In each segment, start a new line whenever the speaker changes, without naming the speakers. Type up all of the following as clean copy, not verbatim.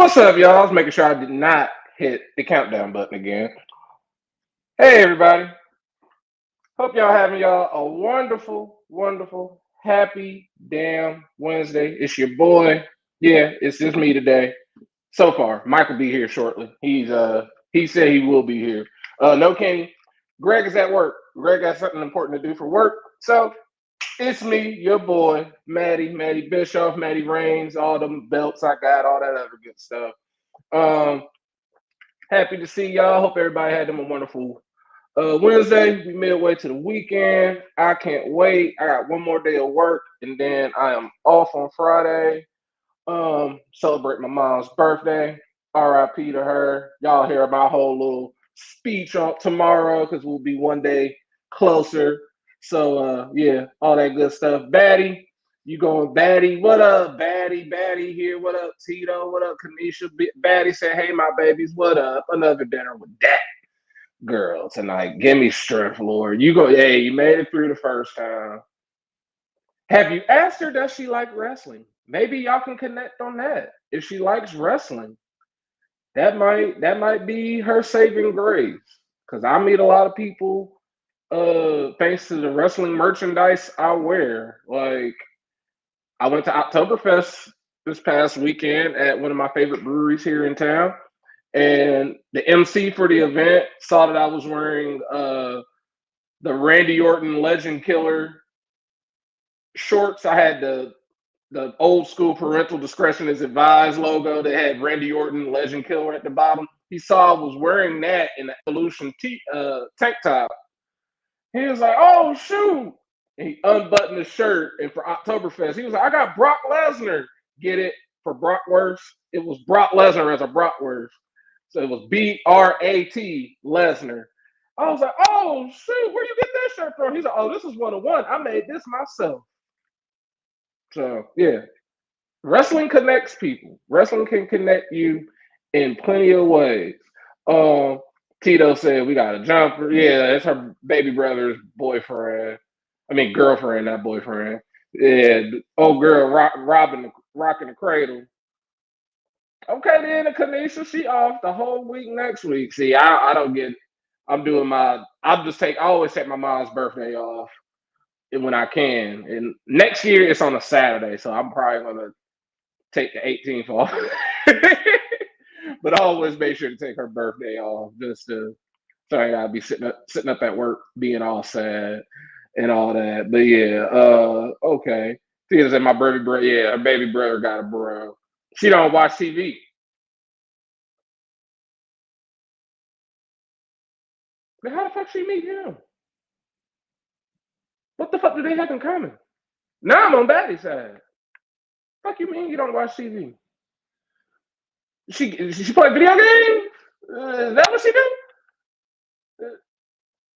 What's up, y'all? I was making sure I did not hit the countdown button again. Hey, everybody. Hope y'all having y'all a wonderful, wonderful, happy damn Wednesday. It's your boy. Yeah, it's just me today. So far, Mike will be here shortly. He said he will be here. No Kenny. Greg is at work. Greg got something important to do for work. So it's me, your boy, Maddie Bischoff, Maddie Rains, all them belts I got, all that other good stuff. Happy to see y'all. Hope everybody had them a wonderful Wednesday. We midway to the weekend. I can't wait. I got one more day of work, and then I am off on Friday. Celebrate my mom's birthday. R.I.P. to her. Y'all hear my whole little speech on tomorrow because we'll be one day closer. So yeah, all that good stuff. Batty, you going Batty? What up, Batty? Batty here. What up, Tito? What up, Kanisha? Batty said, "Hey, my babies, what up? Another dinner with that girl tonight. Give me strength, Lord. You go. Hey, you made it through the first time. Have you asked her, does she like wrestling? Maybe y'all can connect on that. If she likes wrestling, that might be her saving grace. Because I meet a lot of people thanks to the wrestling merchandise I wear. Like I went to Oktoberfest this past weekend at one of my favorite breweries here in town. And the MC for the event saw that I was wearing the Randy Orton Legend Killer shorts. I had the old school parental discretion is advised logo that had Randy Orton Legend Killer at the bottom. He saw I was wearing that in the Evolution tank top. He was like, "Oh shoot!" And he unbuttoned the shirt. And for Oktoberfest, he was like, "I got Brock Lesnar." Get it for Brockwurst? It was Brock Lesnar as a Brockwurst, so it was BRAT Lesnar. I was like, "Oh shoot, where you get that shirt from?" He's like, "Oh, this is 101. I made this myself." So yeah, wrestling connects people. Wrestling can connect you in plenty of ways. Tito said we got a jumper. Yeah, that's her baby brother's boyfriend. I mean girlfriend, not boyfriend. Yeah, old girl rocking the cradle. Okay, then the Kanisha, she off the whole week next week. See, I don't get. I'm doing my. I always take my mom's birthday off when I can. And next year it's on a Saturday, so I'm probably gonna take the 18th off. But I always make sure to take her birthday off just to so I gotta be sitting up at work being all sad and all that. But yeah, okay. Tia said my baby brother, yeah, her baby brother got a bro. She don't watch TV. But how the fuck she meet him? What the fuck do they have in common? Now I'm on Batty's side. Fuck you mean you don't watch TV? She play video games? Is that what she do?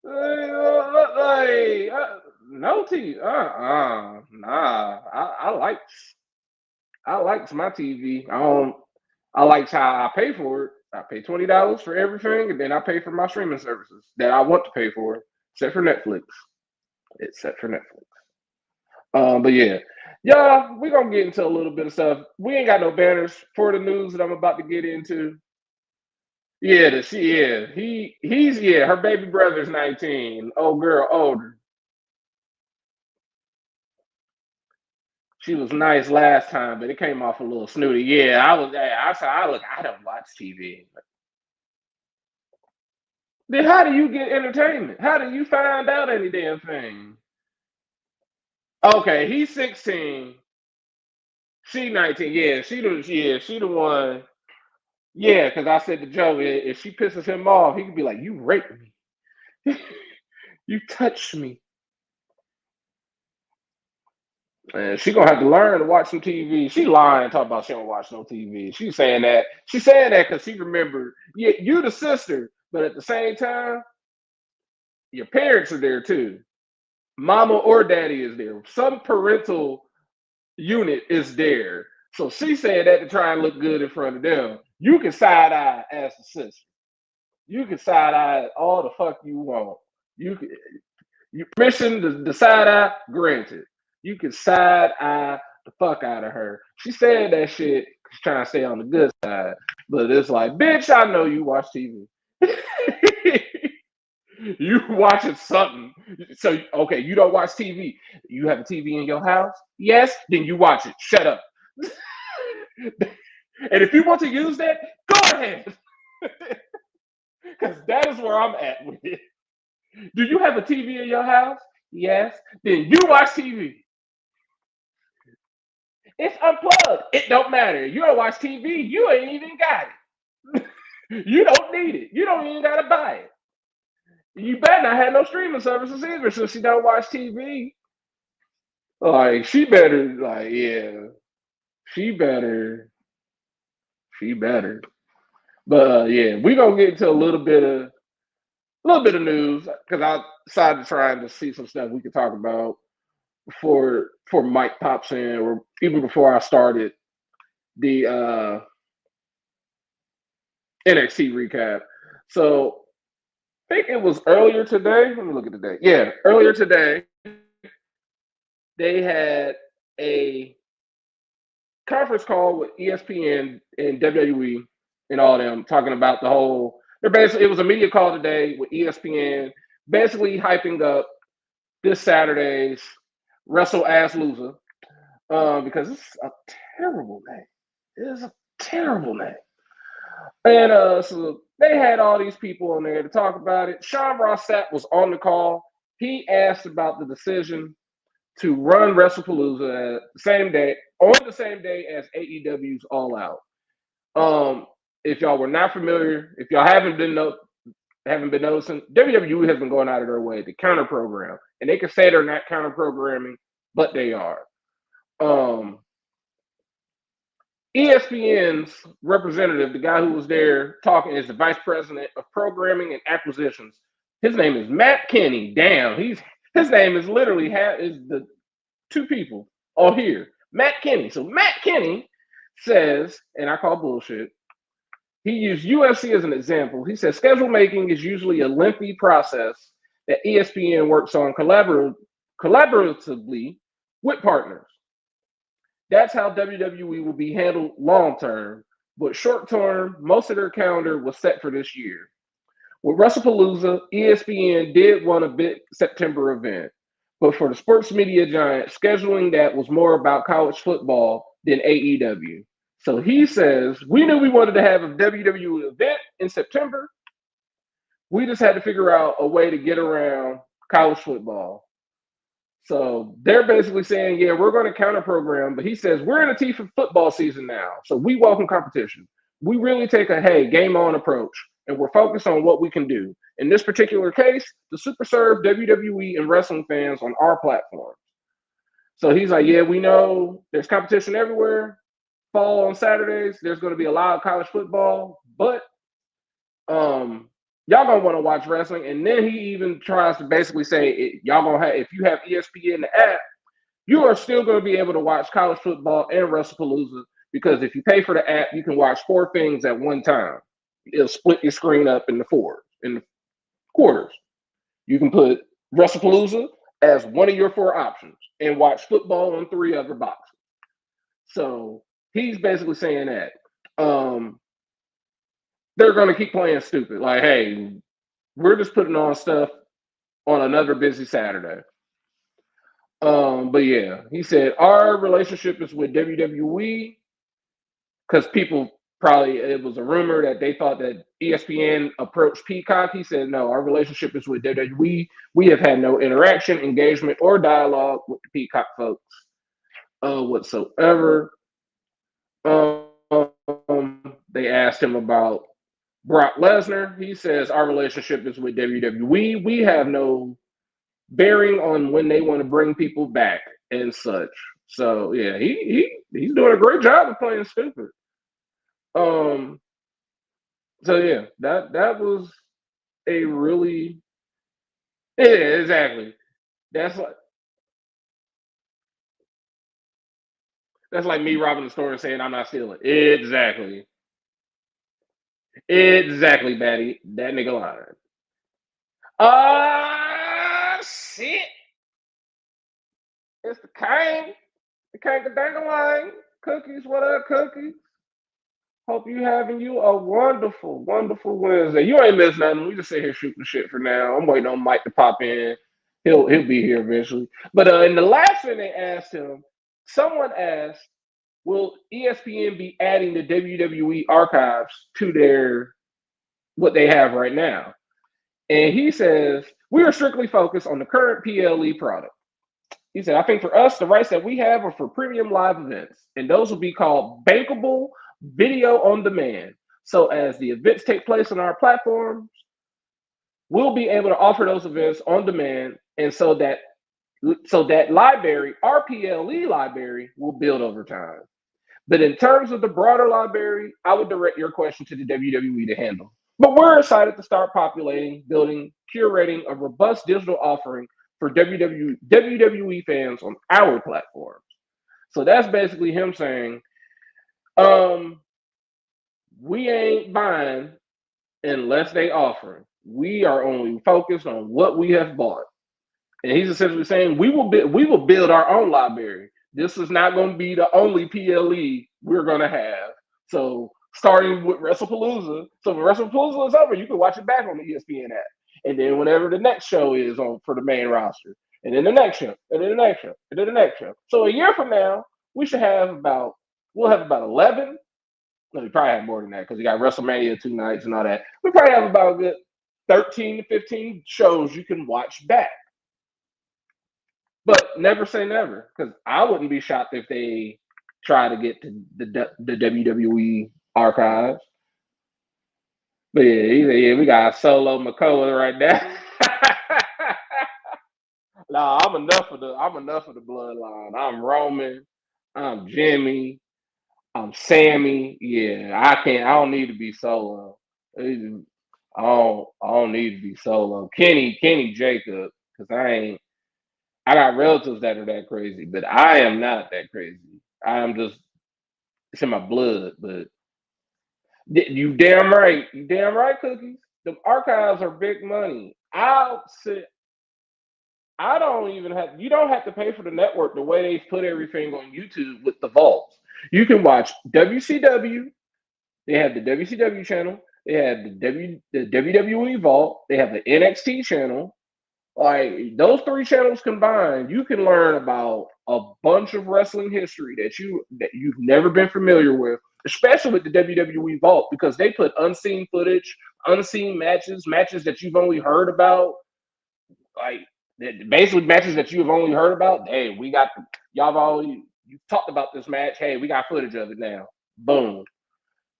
Like, no TV. Nah. I likes my TV. I don't. I likes how I pay for it. I pay $20 for everything, and then I pay for my streaming services that I want to pay for, except for Netflix. Except for Netflix. But yeah, y'all, we gonna get into a little bit of stuff. We ain't got no banners for the news that I'm about to get into. Yeah, he's her baby brother's 19, old girl older. She was nice last time, but it came off a little snooty. Yeah, I don't watch TV. Then how do you get entertainment? How do you find out any damn thing? Okay, he's 16. She 19. She the one. Yeah, because I said to Joe, if she pisses him off, he could be like, "You raped me. You touched me." And she gonna have to learn to watch some TV. She lying, talking about she don't watch no TV. She's saying that. She's saying that because she remembered. Yeah, you the sister, but at the same time, your parents are there too. Mama or daddy is there. Some parental unit is there. So she said that to try and look good in front of them. You can side eye as the sister. You can side eye all the fuck you want. You can you permission the side eye granted. You can side eye the fuck out of her. She said that shit. He's trying to stay on the good side. But it's like, bitch, I know you watch TV. You watching something. So, okay, you don't watch TV. You have a TV in your house? Yes? Then you watch it. Shut up. And if you want to use that, go ahead. Because that is where I'm at with it. Do you have a TV in your house? Yes. Then you watch TV. It's unplugged. It don't matter. You don't watch TV. You ain't even got it. You don't need it. You don't even gotta buy it. You better not have no streaming services either, so she don't watch TV. Like she better, like yeah, she better, she better. But yeah, we gonna get into a little bit of news because I decided to try and see some stuff we could talk about before Mike pops in, or even before I started the NXT recap. So I think it was earlier today. Let me look at the date. Yeah, earlier today, they had a conference call with ESPN and WWE and all them talking about the whole. They're basically, it was a media call today with ESPN, basically hyping up this Saturday's Wrestle Ass Loser because it's a terrible name. It is a terrible name. And so they had all these people on there to talk about it. Sean Ross Sapp was on the call. He asked about the decision to run WrestlePalooza on the same day as AEW's All Out. If y'all were not familiar, if y'all haven't been noticing, WWE has been going out of their way to counter program, and they can say they're not counter programming, but they are. ESPN's representative, the guy who was there talking, is the vice president of programming and acquisitions. His name is Matt Kenny. Damn, his name is literally is the two people all here. Matt Kenny. So Matt Kenny says, and I call bullshit. He used UFC as an example. He says schedule making is usually a lengthy process that ESPN works on collaboratively with partners. That's how WWE will be handled long term, but short term, most of their calendar was set for this year. With WrestlePalooza, ESPN did want a big September event, but for the sports media giant, scheduling that was more about college football than AEW. So he says, we knew we wanted to have a WWE event in September. We just had to figure out a way to get around college football. So they're basically saying, yeah, we're going to counter program, but he says we're in the teeth of football season now, so we welcome competition. We really take a game on approach, and we're focused on what we can do. In this particular case, to super serve WWE and wrestling fans on our platform. So he's like, yeah, we know there's competition everywhere. Fall on Saturdays, there's going to be a lot of college football, but y'all gonna want to watch wrestling. And then he even tries to basically say, y'all gonna have, if you have ESPN the app, you are still gonna be able to watch college football and WrestlePalooza, because if you pay for the app, you can watch 4 things at one time. It'll split your screen up in the quarters. You can put WrestlePalooza as one of your 4 options and watch football on 3 other boxes. So he's basically saying that they're going to keep playing stupid. Like, hey, we're just putting on stuff on another busy Saturday. But yeah, he said our relationship is with WWE, because people probably, it was a rumor that they thought that ESPN approached Peacock. He said, no, our relationship is with WWE. We have had no interaction, engagement, or dialogue with the Peacock folks whatsoever. They asked him about Brock Lesnar. He says our relationship is with WWE. We have no bearing on when they want to bring people back and such. So yeah, he's doing a great job of playing stupid. So yeah, that was a really, yeah, exactly. That's like me robbing the store and saying I'm not stealing. Exactly. Exactly, Batty. That nigga lying. Shit. It's the king. The king of Dangaline. Cookies, what up, Cookies? Hope you having you a wonderful, wonderful Wednesday. You ain't missed nothing. We just sit here shooting shit for now. I'm waiting on Mike to pop in. He'll be here eventually. But in the last thing they asked him, someone asked, "Will ESPN be adding the WWE archives to their what they have right now?" And he says, "We are strictly focused on the current PLE product." He said, "I think for us, the rights that we have are for premium live events, and those will be called bankable video on demand. So as the events take place on our platforms, we'll be able to offer those events on demand, and so that library, our PLE library, will build over time. But in terms of the broader library, I would direct your question to the WWE to handle. But we're excited to start populating, building, curating a robust digital offering for WWE fans on our platforms." So that's basically him saying, um, we ain't buying unless they offer. We are only focused on what we have bought. And he's essentially saying we will build our own library. This is not going to be the only PLE we're going to have. So starting with WrestlePalooza, so when WrestlePalooza is over, you can watch it back on the ESPN app. And then whenever the next show is on for the main roster, and then the next show, and then the next show, and then the next show. So a year from now, we should have about we'll have about 11. No, we probably have more than that because we got WrestleMania 2 nights and all that. We probably have about a good 13 to 15 shows you can watch back. But never say never, because I wouldn't be shocked if they try to get to the WWE archives. But yeah, we got Solo McCullough right now. Nah, I'm enough of the bloodline. I'm Roman. I'm Jimmy. I'm Sammy. Yeah, I don't need to be Solo. I don't need to be Solo. Kenny Jacob, because I got relatives that are that crazy, but I am not that crazy. I am just it's in my blood. But you damn right, Cookies. The archives are big money. I'll sit. I don't even have. You don't have to pay for the network the way they put everything on YouTube with the vaults. You can watch WCW. They have the WCW channel. They have the WWE vault. They have the NXT channel. Like those three channels combined, you can learn about a bunch of wrestling history that you've never been familiar with, especially with the WWE Vault, because they put unseen footage, unseen matches that you've only heard about, like basically matches that you've only heard about. Hey, we got y'all have already you talked about this match. Hey, we got footage of it now. Boom.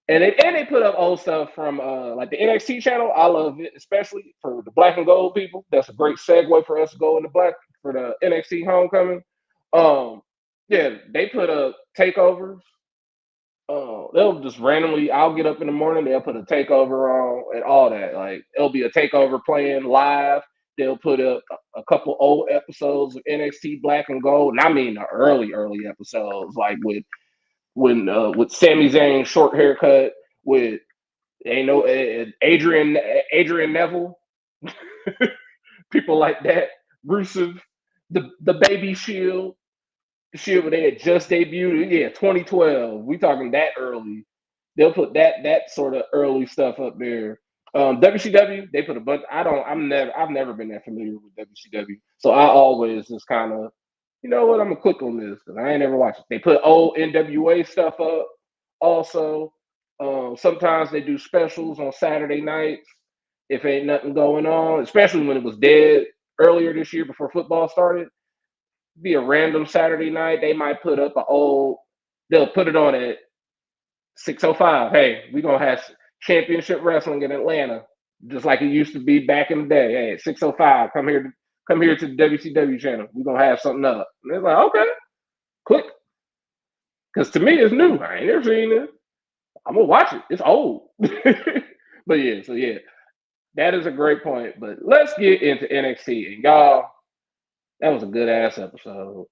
And they put up old stuff from like the NXT channel. I love it, especially for the black and gold people. That's a great segue for us to go into black for the NXT homecoming. Um, yeah, they put up takeovers. They'll just randomly. I'll get up in the morning. They'll put a takeover on and all that. Like it'll be a takeover playing live. They'll put up a couple old episodes of NXT Black and Gold, and I mean the early episodes, like with Sami Zayn short haircut, with ain't no Adrian Neville, people like that, Rusev, the Baby Shield, the Shield where they had just debuted, yeah, 2012. We talking that early. They'll put that sort of early stuff up there. WCW, they put a bunch. I've never been that familiar with WCW, so I always just kind of, you know what, I'm gonna click on this because I ain't never watched it. They put old NWA stuff up. Also, sometimes they do specials on Saturday nights if ain't nothing going on, especially when it was dead earlier this year before football started. Be a random Saturday night. They might put up a old. They'll put it on at 6:05. Hey, we gonna have championship wrestling in Atlanta, just like it used to be back in the day. Hey, at 6:05, come here to the WCW channel. We're gonna have something up. And they're like, okay, click. Because to me, it's new. I ain't never seen it. I'm gonna watch it. It's old. But yeah, so yeah, that is a great point. But let's get into NXT. And y'all, that was a good ass episode.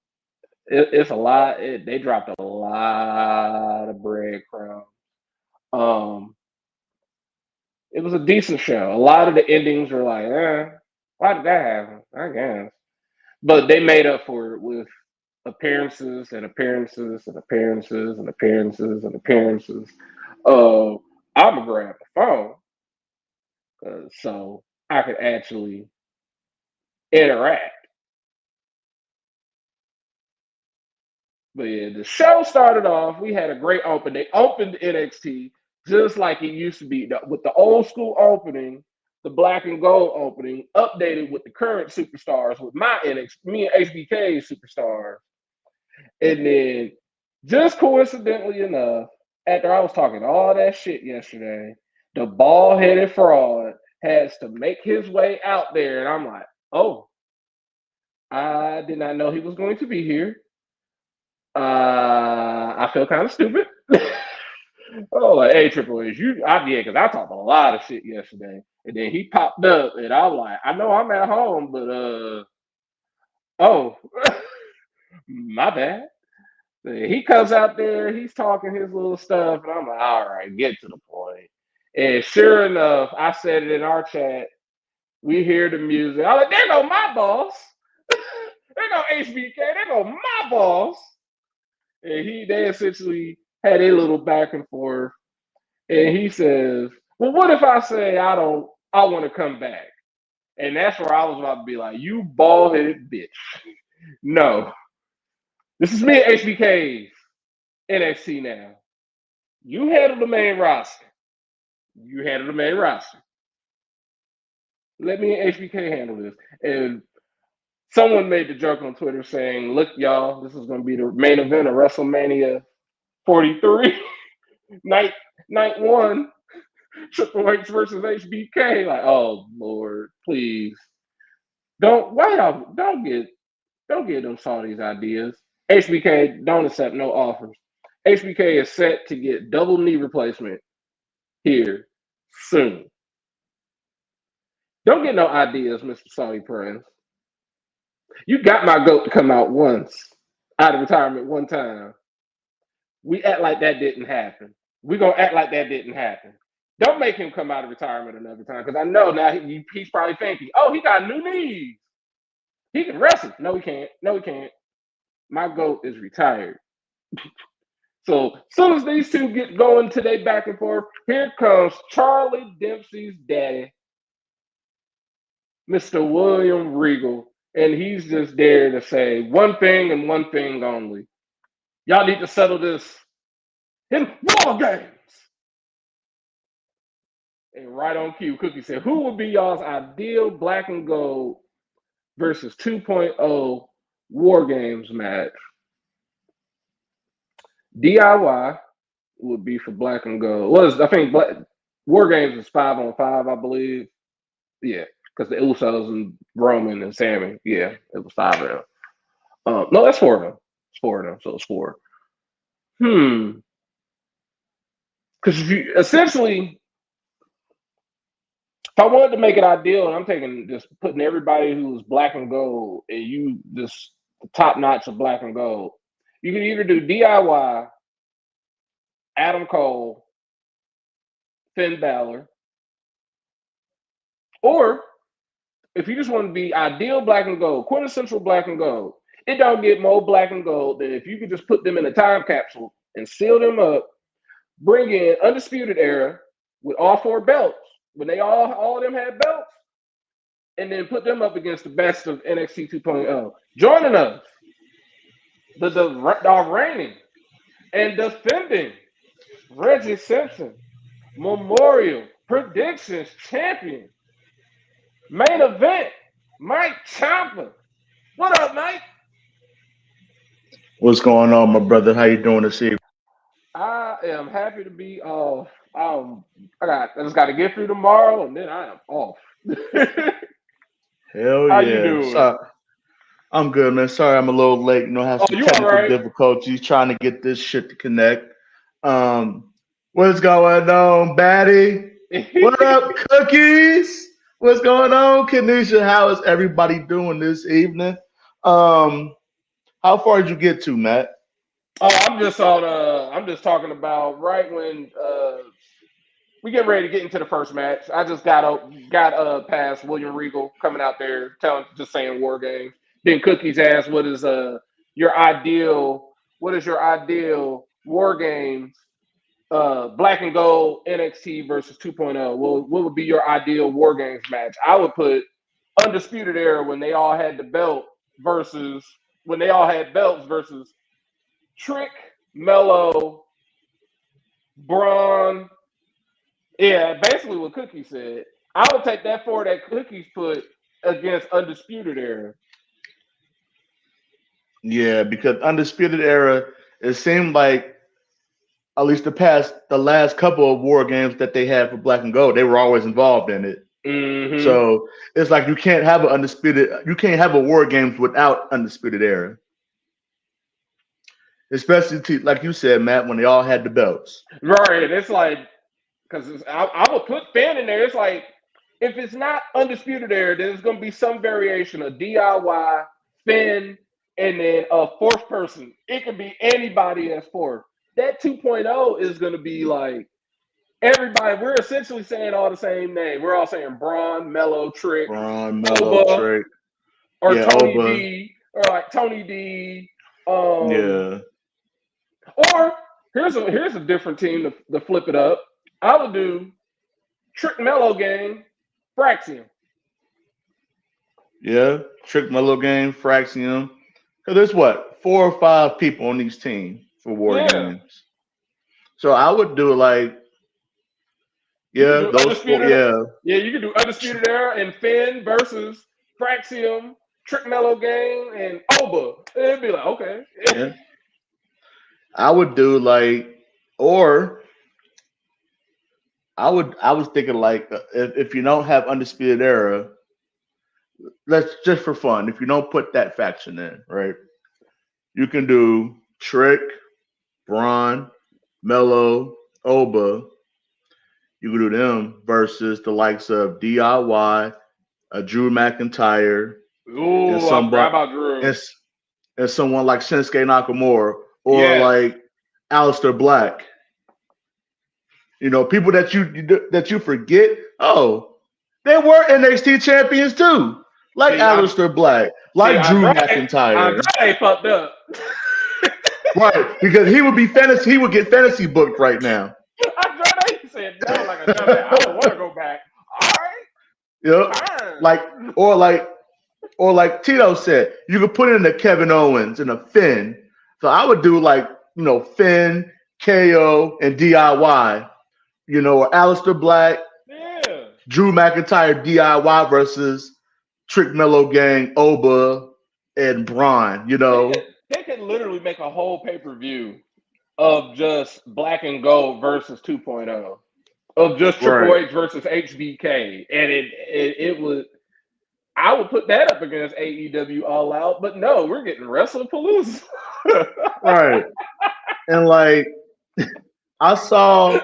It's a lot. They dropped a lot of breadcrumbs. Um, it was a decent show. A lot of the endings were like, why did that happen? I guess. But they made up for it with appearances and appearances and appearances and appearances and appearances. I'm gonna grab the phone so I could actually interact. But yeah, the show started off. We had a great open. They opened NXT just like it used to be with the old school opening, the black and gold opening, updated with the current superstars, with my me and HBK superstars. And then, just coincidentally enough, after I was talking all that shit yesterday, the bald headed fraud has to make his way out there. And I'm like, oh, I did not know he was going to be here. I feel kind of stupid. Oh, like, hey, Triple H, because I talked a lot of shit yesterday. And then he popped up, and I was like, I know I'm at home, but, oh, my bad. He comes out there, he's talking his little stuff, and I'm like, all right, get to the point. And sure enough, I said it in our chat. We hear the music. I'm like, there go my boss. There go HBK. There go my boss. And they essentially had a little back and forth. And he says, well, what if I say I want to come back? And that's where I was about to be like, you bald-headed bitch. No. This is me and HBK's NXT now. You handle the main roster. Let me and HBK handle this. And someone made the joke on Twitter saying, look, y'all, this is going to be the main event of WrestleMania 43, night one, Triple H versus HBK. Like, oh, Lord, please. Don't get them Saudis ideas. HBK, don't accept no offers. HBK is set to get double knee replacement here soon. Don't get no ideas, Mr. Saudi Prince. You got my goat to come out once, out of retirement one time. We act like that didn't happen. We're going to act like that didn't happen. Don't make him come out of retirement another time, because I know now he's probably thinking, oh, he got new knees. He can wrestle. No, he can't. My GOAT is retired. So as soon as these two get going today back and forth, here comes Charlie Dempsey's daddy, Mr. William Regal, and he's just there to say one thing and one thing only. Y'all need to settle this in War Games. And right on cue, Cookie said, who would be y'all's ideal black and gold versus 2.0 War Games match? DIY would be for black and gold. I think War Games is 5-on-5, I believe. Yeah, because the Usos and Roman and Sammy. Yeah, it was 5 of them. No, that's 4 of them. It's 4 of them, so it's 4. Because if I wanted to make it ideal, and I'm just putting everybody who's black and gold, and you just top notch of black and gold, you can either do DIY, Adam Cole, Finn Balor, or if you just want to be ideal black and gold, quintessential black and gold, it don't get more black and gold than if you could just put them in a time capsule and seal them up, bring in Undisputed Era with all 4 belts, when they all of them had belts, and then put them up against the best of NXT 2.0. Joining us, the reigning and defending Reggie Simpson Memorial Predictions Champion, main event, Mike Ciampa. What up, Mike?
What's going on, my brother? How you doing this evening?
I am happy to be off. I just got to get through tomorrow, and then I am off.
Hell
How
yeah!
you doing?
Sorry. I'm good, man. Sorry, I'm a little late. You know, I have some technical difficulties trying to get this shit to connect. What's going on, Batty? What up, Cookies? What's going on, Kenesha? How is everybody doing this evening? How far did you get to, Matt?
Oh, I'm just talking about right when we get ready to get into the first match. I just got past William Regal coming out there just saying War Games. Then Cookies asked, what is your ideal War Games Black and Gold NXT versus 2.0. What would be your ideal War Games match? I would put Undisputed Era when they all had the belt versus when they all had belts versus Trick, Mello, Braun. Yeah, basically what Cookie said. I would take that forward that Cookie's put against Undisputed Era.
Yeah, because Undisputed Era, it seemed like at least the last couple of War Games that they had for Black and Gold, they were always involved in it.
Mm-hmm.
So it's like you can't have a War Games without Undisputed Era. Especially like you said, Matt, when they all had the belts.
Right. It's like, because I would put Finn in there. It's like, if it's not Undisputed Era, then it's going to be some variation of DIY, Finn, and then a fourth person. It could be anybody as fourth. That 2.0 is going to be like everybody. We're essentially saying all the same name. We're all saying Braun, Mello, Trick,
Trick,
or Tony Oba. D, or like Tony D.
Yeah.
Or here's a different team to flip it up. I would do Trick Mello Gang, Fraxium.
Yeah, Trick Mello Gang, Fraxium. Because there's 4 or 5 people on each team for War Games. So I would do like, those 4.
Yeah, you could do Undisputed Era and Finn versus Fraxium, Trick Mello Gang, and Oba. It'd be like, okay.
Yeah. I would do like, or I was thinking like, if you don't have Undisputed Era, let's just for fun, if you don't put that faction in, right? You can do Trick, Braun, Mello, Oba. You can do them versus the likes of DIY, Drew McIntyre,
and
someone like Shinsuke Nakamura, or like Aleister Black. You know, people that you forget. Oh, they were NXT champions too. Like Aleister Black, like Drew McIntyre.
Andrade fucked up.
Right, because he would get fantasy booked right now.
Andrade said no, like Andrade, I don't want to go back. All right.
Yep. Like Tito said, you could put in a Kevin Owens and a Finn. So I would do like, Finn, KO, and DIY. Or Aleister Black, Drew McIntyre, DIY versus Trick Mello Gang, Oba, and Braun.
They could literally make a whole pay-per-view of just Black and Gold versus 2.0, of just Triple H versus HBK, and it would. I would put that up against AEW All Out, but no, we're getting WrestlePalooza.
Right, and like I saw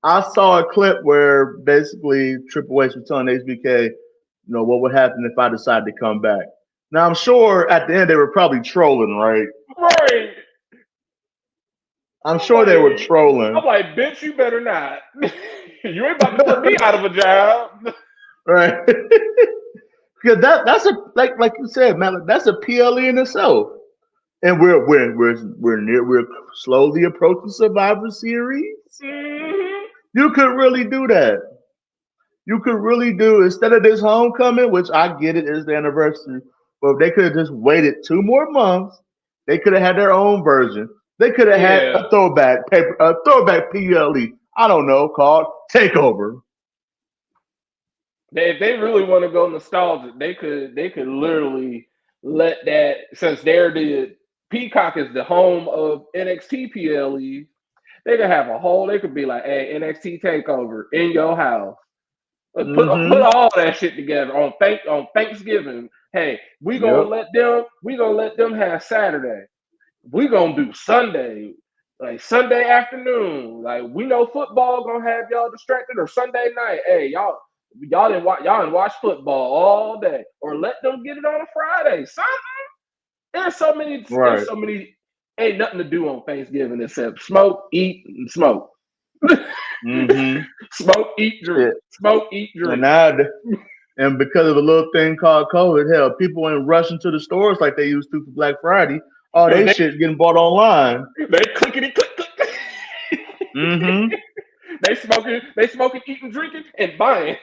a clip where basically Triple H was telling HBK, what would happen if I decided to come back. Now, I'm sure at the end they were probably trolling, right?
Right.
I'm sure they were trolling.
I'm like, bitch, you better not. You ain't about to put me out of a job.
Right. Because that's like you said, man, that's a PLE in itself. And we're slowly approaching Survivor Series.
Mm-hmm.
You could really do that. You could really do, instead of this homecoming, which I get it is the anniversary, but if they could have just waited 2 more months, they could have had their own version. They could have had a throwback PLE. I don't know, called Takeover.
If they really want to go nostalgic, they could literally let that, since Peacock is the home of NXT PLE, they could have they could be like, hey, NXT Takeover in your house. Put all that shit together on Thanksgiving. Hey, we gonna let them have Saturday. We gonna do Sunday, like Sunday afternoon. Like, we know football gonna have y'all distracted, or Sunday night. Hey, y'all didn't watch football all day, or let them get it on a Friday. Something. There's so many. Ain't nothing to do on Thanksgiving except smoke, eat, and smoke.
Mm-hmm.
Smoke, eat, drink. Smoke, eat, drink.
And because of a little thing called COVID, hell, people ain't rushing to the stores like they used to for Black Friday. All they shit getting bought online.
They clickety click.
Mm-hmm.
They smoking, eating, drinking, and buying.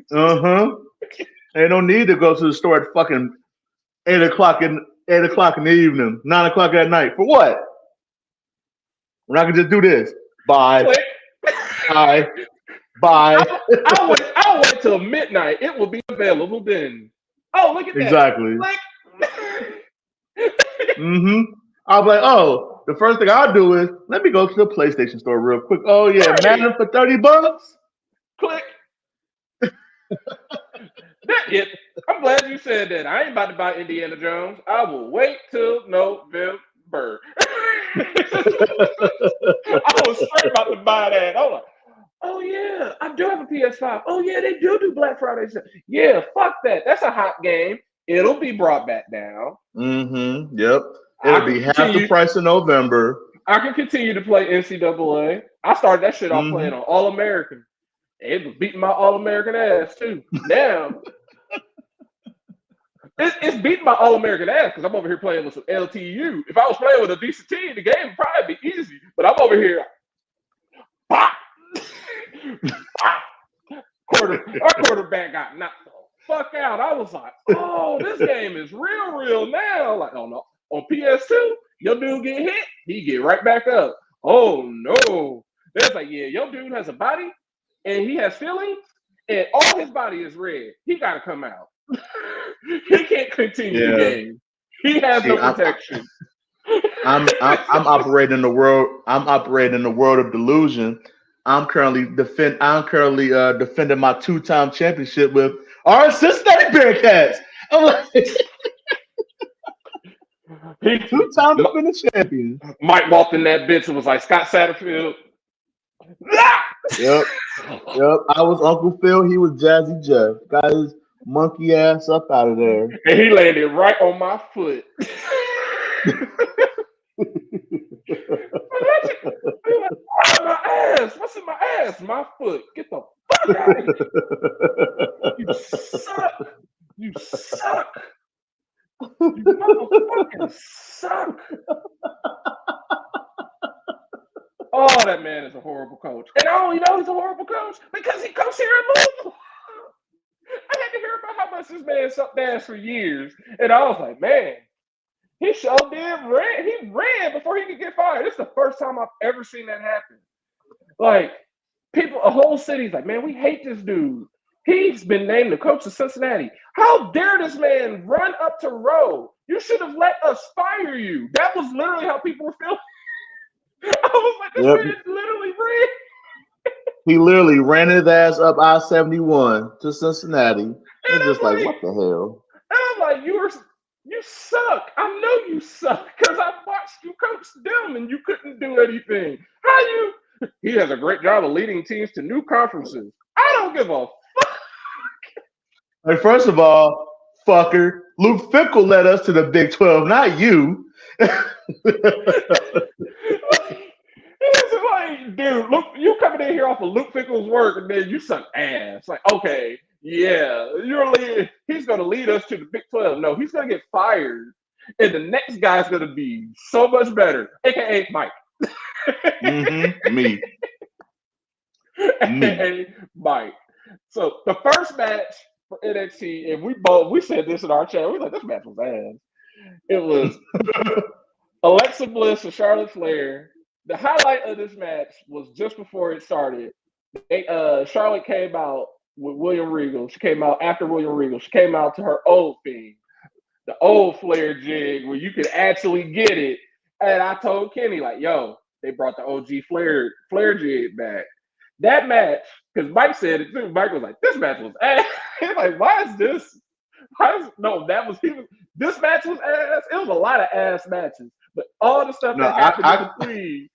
They don't need to go to the store at fucking 8 o'clock in the evening, 9 o'clock at night. For what? We're not gonna just do this. Bye.
Click.
Bye. Bye.
I'll wait till midnight. It will be available then. Oh, look at that.
Exactly.
Mm-hmm.
I'll be like, oh, the first thing I'll do is let me go to the PlayStation store real quick. Oh yeah, right. Madden for $30.
Click. That's it. I'm glad you said that. I ain't about to buy Indiana Jones. I will wait till November. I was straight about to buy that. I was like, oh yeah, I do have a PS5. Oh yeah, they do Black Friday stuff. Yeah, fuck that. That's a hot game. It'll be brought back down.
Mm-hmm. Yep. It'll be half the price in November.
I can continue to play NCAA. I started that shit off playing on All American. It was beating my All American ass too. Now it's beating my All American ass because I'm over here playing with some LTU. If I was playing with a decent team, the game would probably be easy. But I'm over here. Pop! Our quarterback got knocked the fuck out. I was like, oh, this game is real now. Like, oh no. On PS2, your dude get hit, he get right back up. Oh no. There's like, yeah, your dude has a body and he has feelings and all his body is red. He gotta come out. He can't continue the game. He has no protection.
I'm operating in the world. I'm operating in the world of delusion. I'm currently defending my 2-time championship with our Cincinnati Bearcats. I'm like, 2-time defending champion.
Mike walked in that bitch and was like Scott Satterfield.
Yep. I was Uncle Phil. He was Jazzy Jeff. Got his monkey ass up out of there.
And he landed right on my foot. My ass. What's in my ass? My foot. Get the fuck out of here. You suck. You motherfucking suck. Oh, that man is a horrible coach. And I only know he's a horrible coach because he coached here in Louisville. I had to hear about how much this man sucked ass for years. And I was like, man, he sure did ran. He ran before he could get fired. This is the first time I've ever seen that happen. Like, people, a whole city's like, man, we hate this dude. He's been named the coach of Cincinnati. How dare this man run up to Rowe? You should have let us fire you. That was literally how people were feeling. I was like, this man literally ran.
He literally ran his ass up I-71 to Cincinnati. It's just like, what the hell?
And I'm like, you suck. I know you suck because I watched you coach them and you couldn't do anything. He has a great job of leading teams to new conferences. I don't give a fuck.
Like, first of all, fucker, Luke Fickell led us to the Big 12, not you.
It's like, dude, look, you coming in here off of Luke Fickell's work and then you suck ass. Like, okay, yeah, he's going to lead us to the Big 12. No, he's going to get fired. And the next guy's going to be so much better, a.k.a. Mike.
Me.
A.k.a. Mike. So the first match for NXT, and we said this in our chat, we were like, this match was ass. It was Alexa Bliss and Charlotte Flair. The highlight of this match was just before it started. Charlotte came out with William Regal. She came out after William Regal. She came out to her old theme, the old Flair jig where you could actually get it. And I told Kenny, like, yo, they brought the OG Flair jig back. That match, because Mike said it too. Mike was like, this match was ass. He's like, why is this? This match was ass. It was a lot of ass matches. But all the stuff that happened in between.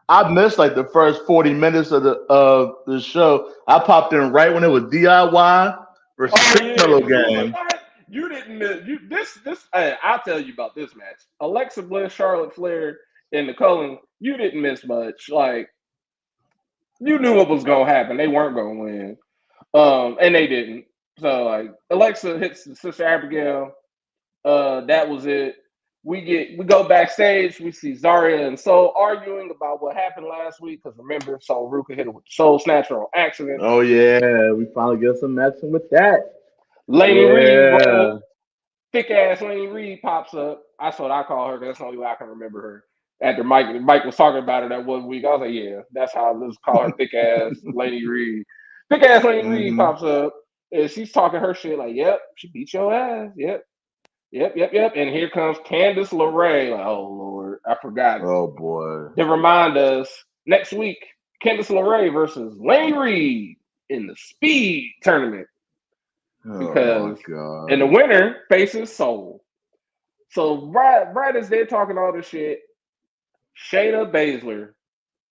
I missed like the first 40 minutes of the show. I popped in right when it was DIY versus Pillow Game.
You didn't miss this. I'll tell you about this match. Alexa Bliss, Charlotte Flair, and the Cullen. You didn't miss much. Like, you knew what was gonna happen. They weren't gonna win, and they didn't. So like, Alexa hits the Sister Abigail. That was it. we go backstage. We see Zarya and Soul arguing about what happened last week. Because remember, Soul Ruka hit her with the Soul Snatcher on accident.
Oh yeah, we finally get some action with that.
Laney Reed rolled. Thick ass Laney Reed pops up. That's what I call her because that's the only way I can remember her. After Mike was talking about her that 1 week, I was like, yeah, that's how I just call her thick ass Laney Reed. Thick ass Laney Reed pops up and she's talking her shit like, yep, she beat your ass. Yep. And here comes Candice LeRae. Like, oh Lord, I forgot.
Oh boy.
To remind us next week, Candice LeRae versus Laney Reed in the Speed tournament. Because and the winner faces Soul. So right as they're talking all this shit, Shayna Baszler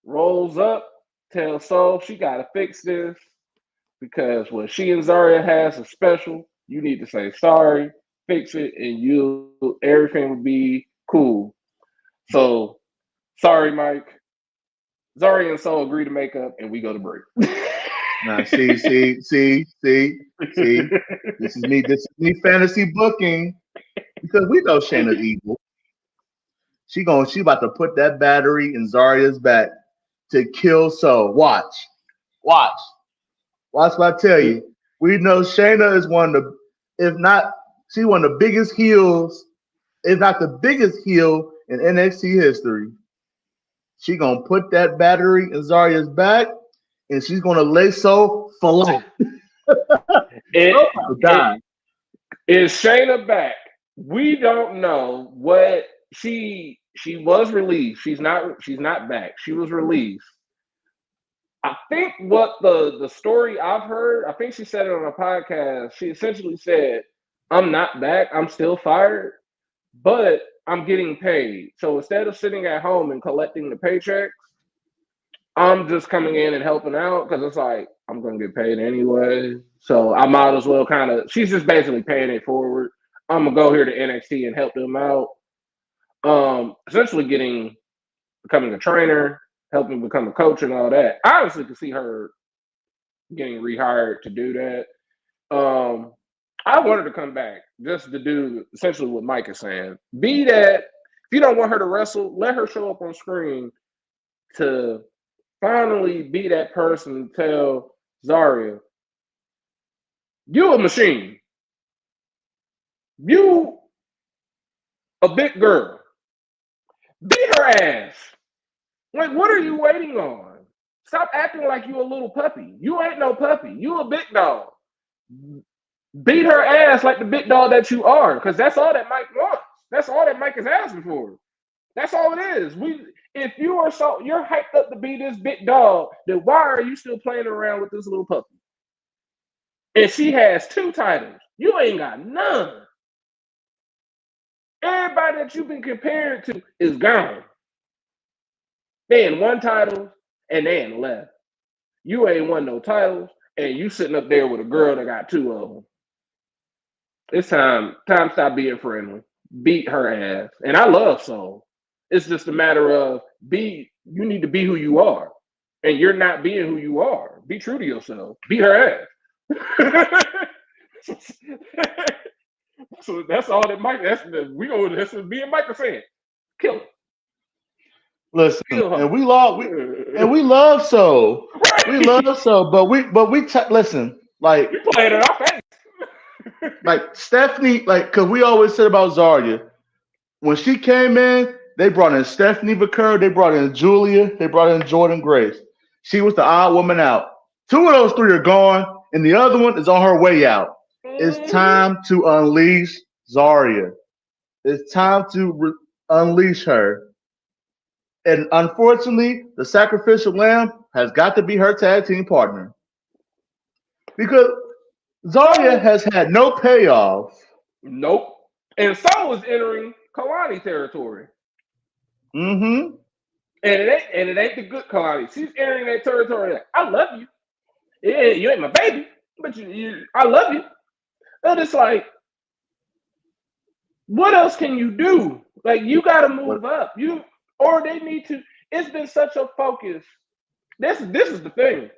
rolls up, tells Soul she gotta fix this because what she and Zarya has is special. You need to say sorry, fix it, and everything will be cool. So sorry, Mike. Zarya and Soul agree to make up, and we go to break.
Now, see. This is me fantasy booking because we know Shayna's evil. She about to put that battery in Zarya's back to kill Soul. Watch what I tell you. We know Shayna is one of the, if not, she's one of the biggest heels, if not the biggest heel in NXT history. She gonna put that battery in Zarya's back, and she's gonna lay Soul flat.
Is Shayna back? We don't know what she was released. She's not back. She was released. I think what the story I've heard, I think she said it on a podcast. She essentially said, I'm not back. I'm still fired, but I'm getting paid. So instead of sitting at home and collecting the paychecks, I'm just coming in and helping out because it's like, I'm going to get paid anyway. So I might as well she's just basically paying it forward. I'm going to go here to NXT and help them out. Essentially becoming a trainer, helping become a coach and all that. I honestly could see her getting rehired to do that. I want her to come back just to do essentially what Mike is saying. Be that, if you don't want her to wrestle, let her show up on screen to finally be that person to tell Zarya, you a machine. You a big girl. Beat her ass. Like, what are you waiting on? Stop acting like you a little puppy. You ain't no puppy. You a big dog. Beat her ass like the big dog that you are, because that's all that Mike wants. That's all that Mike is asking for. That's all it is. If you're hyped up to be this big dog, then why are you still playing around with this little puppy? And she has 2 titles. You ain't got none. Everybody that you've been compared to is gone. They in 1 title and they in left. You ain't won no titles, and you sitting up there with a girl that got 2 of them. It's time to stop being friendly. Beat her ass. And I love Soul. It's just a matter of you need to be who you are. And you're not being who you are. Be true to yourself. Beat her ass. So that's all that Mike, that's what me and Mike are saying. Kill her.
Listen, and we love Soul. Right. We love Soul, but listen, like
you playing it off face.
Like Stephanie, because we always said about Zarya, when she came in, they brought in Stephanie Vaquer, they brought in Julia, they brought in Jordan Grace. She was the odd woman out. 2 of those 3 are gone, and the other one is on her way out. It's time to unleash Zarya. It's time to unleash her. And unfortunately, the sacrificial lamb has got to be her tag team partner. Because Zarya has had no payoff.
Nope. And Soul is entering Kalani territory.
Mm-hmm.
And it ain't the good Kalani. She's entering that territory like, I love you. Yeah, you ain't my baby, but I love you. And it's like, what else can you do? Like, you got to move up. Or they need to. It's been such a focus. This is the thing.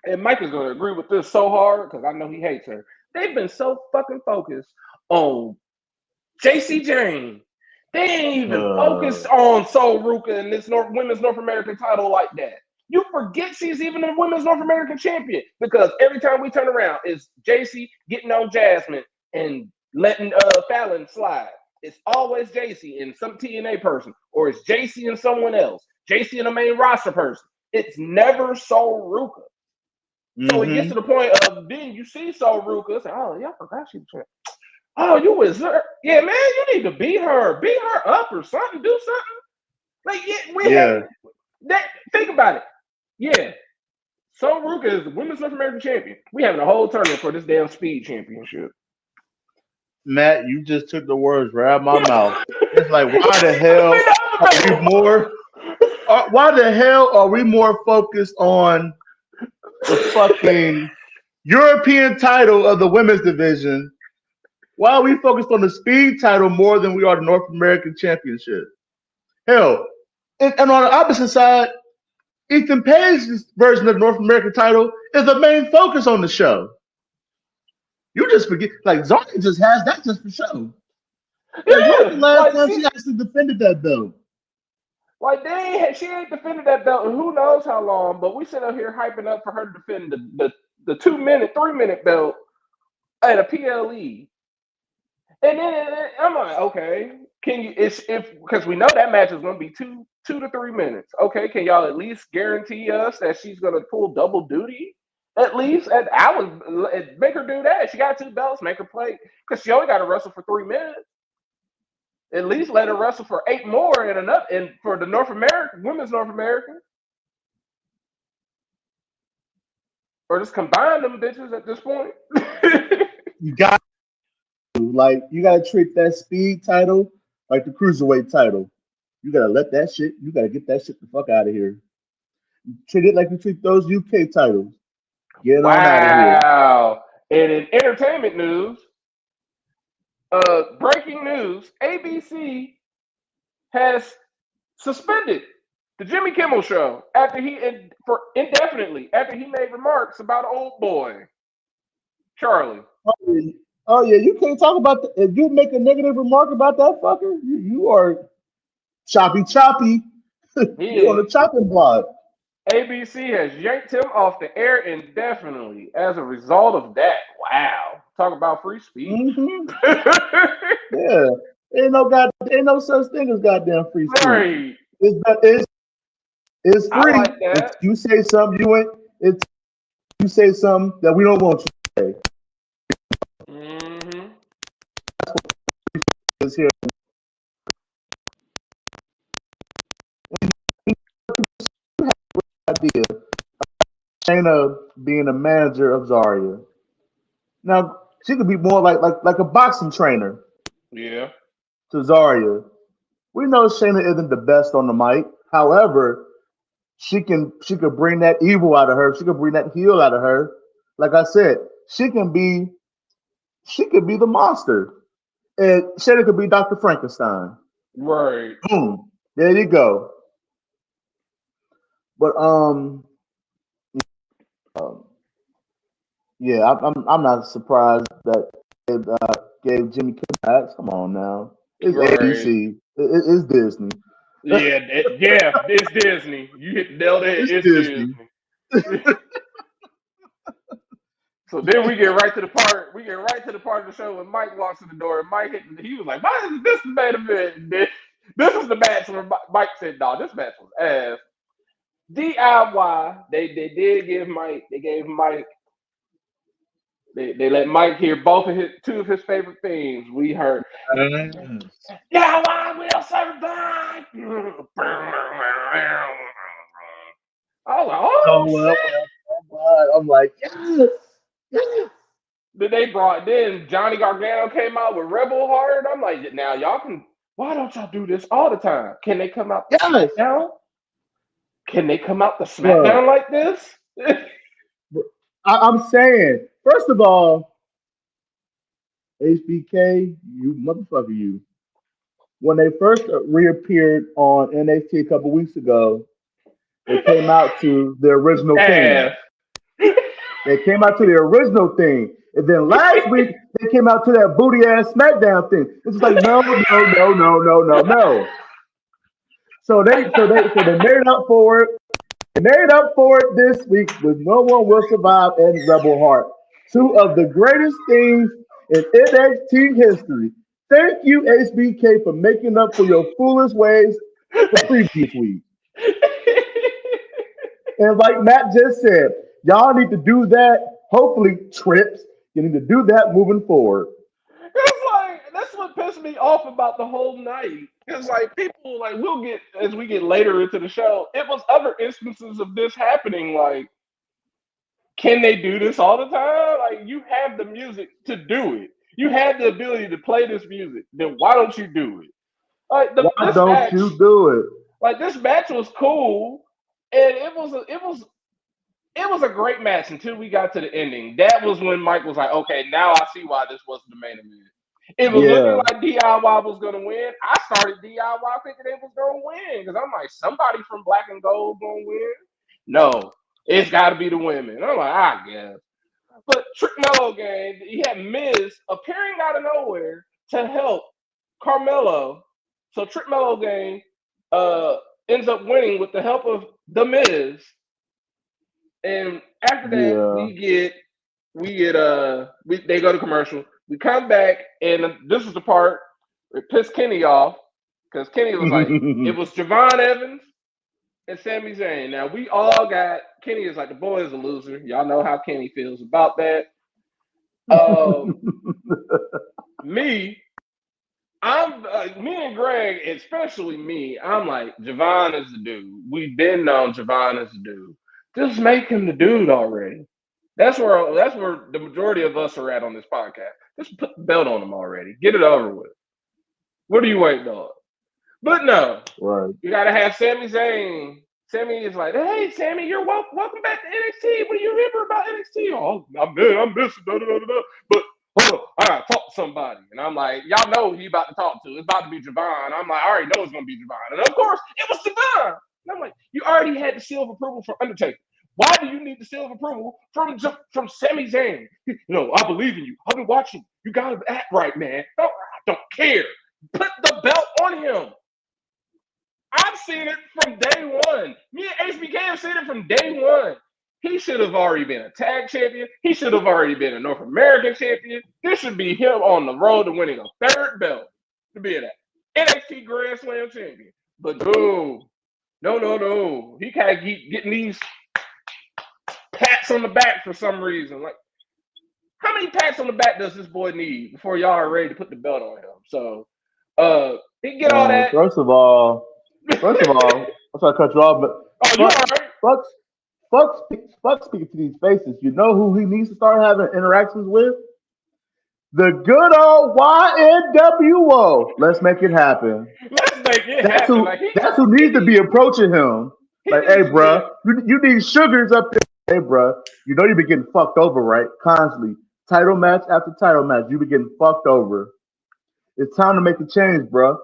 And Mike is going to agree with this so hard because I know he hates her. They've been so fucking focused on JC Jane They ain't even focused on Sol Ruka and this women's North American title like that. You forget she's even a women's North American champion because every time we turn around, it's JC getting on Jasmine and letting Fallon slide. It's always JC and some TNA person, or it's JC and someone else. JC and a main roster person. It's never Sol Ruka. So it gets to the point of then you see Sol Ruka, say, "Oh, yeah, I forgot she was champion. Oh, you was her? Yeah, man, you need to beat her up or something, do something." Like, we have that. Think about it. Yeah, Sol Ruka is women's North American champion. We having a whole tournament for this damn speed championship.
Matt, you just took the words right out of my mouth. It's like, why the hell are we more? Why the hell are we more focused on the fucking European title of the women's division? Why are we focused on the speed title more than we are the North American Championship? Hell, and on the opposite side, Ethan Page's version of the North American title is the main focus on the show. You just forget, like Zarya just has that just for show. Like, when's the last time she actually defended that belt?
Like she ain't defended that belt in who knows how long, but we sit up here hyping up for her to defend the 2-minute, 3-minute belt at a PLE. And then I'm like, okay, can you? If because we know that match is going to be 2 to 3 minutes. Okay, can y'all at least guarantee us that she's going to pull double duty? At least, and I would make her do that. She got 2 belts, make her play because she only got to wrestle for 3 minutes. At least let her wrestle for 8 more and for the North American women's North American, or just combine them bitches at this point.
You got. Like, you gotta treat that speed title like the cruiserweight title. You gotta let that shit. You gotta get that shit the fuck out of here. Treat it like you treat those UK titles. Get on out of here.
Wow! And in entertainment news, breaking news: ABC has suspended the Jimmy Kimmel Show indefinitely after he made remarks about Old Boy Charlie.
Oh yeah, you can't talk about if you make a negative remark about that fucker, you are choppy. You're on the chopping block.
ABC has yanked him off the air indefinitely as a result of that. Wow, talk about free speech.
Yeah, ain't no such thing as goddamn free speech.
Right.
It's free.
I like that.
If you say something you say something that we don't want you to say. Is here. Idea Shayna being a manager of Zarya. Now she could be more like a boxing trainer.
Yeah.
To Zarya. We know Shayna isn't the best on the mic. However, she could bring that evil out of her. She could bring that heel out of her. Like I said, she could be the monster. And Shayna could be Dr. Frankenstein.
Right.
Boom. There you go. But yeah, I'm not surprised that it gave Jimmy Kimmel backs. Come on now, it's ABC, it's Disney.
Yeah, it's Disney. You hit the nail there. It's Disney. So then we get right to the part. We get right to the part of the show when Mike walks in the door. And Mike he was like, "Why is this the main event?" This was the match where Mike said, "No, this match was ass." DIY. They did give Mike. They gave Mike. They let Mike hear two of his favorite themes. We heard. Now I will survive. I was like, oh
shit. I'm like, yes.
Then Johnny Gargano came out with Rebel Heart. I'm like, now y'all can. Why don't y'all do this all the time? Can they come out?
Yes.
SmackDown? Can they come out the SmackDown like this?
I'm saying, first of all, HBK, you motherfucker, you. When they first reappeared on NXT a couple weeks ago, they came out to the original theme. They came out to the original theme. And then last week they came out to that booty ass SmackDown thing. It's just like no. So they made up for it. They made up for it this week with No One Will Survive and Rebel Heart. Two of the greatest things in NXT history. Thank you, HBK, for making up for your foolish ways the previous week. And like Matt just said, y'all need to do that. Hopefully, trips. You need to do that moving forward.
It's like that's what pissed me off about the whole night. It's like people like we'll get as we get later into the show. It was other instances of this happening. Like, can they do this all the time? Like, you have the music to do it. You have the ability to play this music. Then why don't you do it? Like
why don't you do it?
Like this match was cool, and it was a great match until we got to the ending. That was when Mike was like, okay, now I see why this wasn't the main event. It was looking like DIY was going to win. I started DIY thinking they was going to win because I'm like, somebody from Black and Gold going to win? No, it's got to be the women. I'm like, I guess. But Trick Mello Gang, he had Miz appearing out of nowhere to help Carmelo. So Trick Mello Gang ends up winning with the help of The Miz. And after that, they go to commercial. We come back, and this is the part it pissed Kenny off because Kenny was like, it was Javon Evans and Sami Zayn. Now we all got Kenny is like the boy is a loser. Y'all know how Kenny feels about that. Me and Greg, especially me, I'm like, Javon is the dude. We've been on Javon as the dude. Just make him the dude already. That's where the majority of us are at on this podcast. Just put the belt on him already. Get it over with. What are you waiting on? But no,
right.
You gotta have Sami Zayn. Sami is like, hey, Sami, you're welcome back to NXT. What do you remember about NXT? Oh, I'm missing. But hold on, I gotta talk to somebody. And I'm like, y'all know who he about to talk to. It's about to be Javon. I'm like, I already know it's gonna be Javon. And of course, it was Javon. And I'm like, you already had the seal of approval from Undertaker. Why do you need the seal of approval from Sami Zayn? I believe in you. I've been watching. You gotta act right, man. No, I don't care. Put the belt on him. I've seen it from day one. Me and HBK have seen it from day one. He should have already been a tag champion. He should have already been a North American champion. This should be him on the road to winning a third belt to be that NXT Grand Slam champion. But no. He can't keep getting these pats on the back for some reason. Like, how many pats on the back does this boy need before y'all are ready to put the belt on him? So, he can get all that.
First of all, I'm sorry to cut you off, but
you're all right.
Fuck speaking to these faces. You know who he needs to start having interactions with? The good old YNWO. Let's make it happen. That's who needs to be approaching him. Like, hey, bro, you need sugars up there. Hey, bro, you know you've been getting fucked over, right? Constantly. Title match after title match. You've been getting fucked over. It's time to make a change, bro.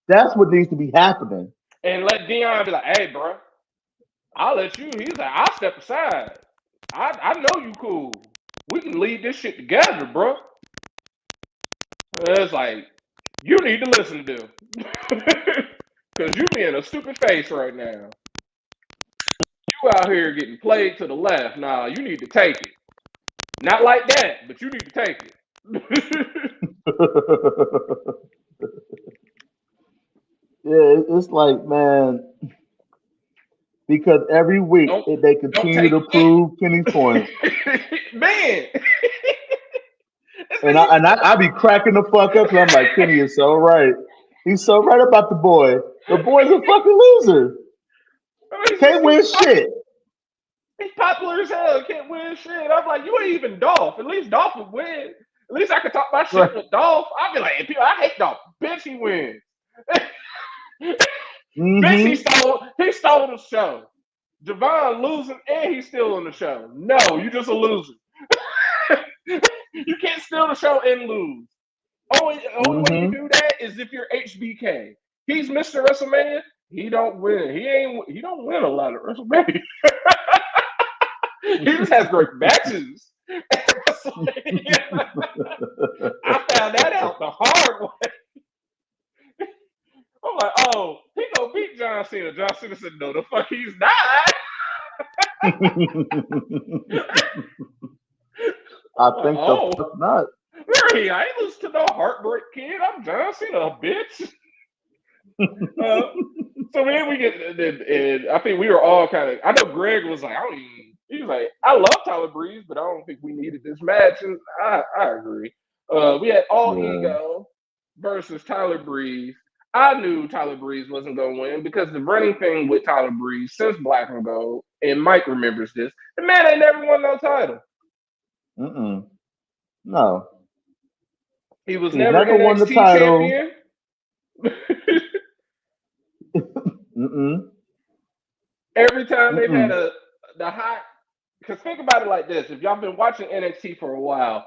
That's what needs to be happening.
And let Dion be like, hey, bro, I'll let you. He's like, I'll step aside. I know you cool. We can lead this shit together, bro. It's like, you need to listen to him. Because you being a stupid face right now. You out here getting played to the left. Nah, you need to take it. Not like that, but you need to take it.
Yeah, it's like, man, because every week they continue to prove Kenny's point.
Man.
And I be cracking the fuck up, and I'm like, Kenny is so right. He's so right about the boy. The boy's a fucking loser. Can't win shit.
He's popular as hell. Can't win shit. I'm like, you ain't even Dolph. At least Dolph would win. At least I could talk my shit with Dolph. I'd be like, hey, people, I hate Dolph. Bitch, he wins. Bitch, he stole the show. Javon losing and he's still on the show. No, you just a loser. You can't steal the show and lose. Only way you do that is if you're HBK. He's Mr. WrestleMania. He don't win. He don't win a lot of WrestleMania. He just has great matches at WrestleMania. Cena. John Cena said, no, the fuck he's not.
I think the fuck not.
Hey, I ain't lose to no Heartbreak Kid. I'm John Cena, bitch. So then we get, and I think we were all kind of, I know Greg was like, he was like, I love Tyler Breeze, but I don't think we needed this match. And I agree. We had Ego versus Tyler Breeze. I knew Tyler Breeze wasn't going to win because the running thing with Tyler Breeze since Black and Gold, and Mike remembers this, the man ain't never won no title.
No.
He was never NXT won the title. Champion. Every time they've had the hot, because think about it like this: if y'all been watching NXT for a while,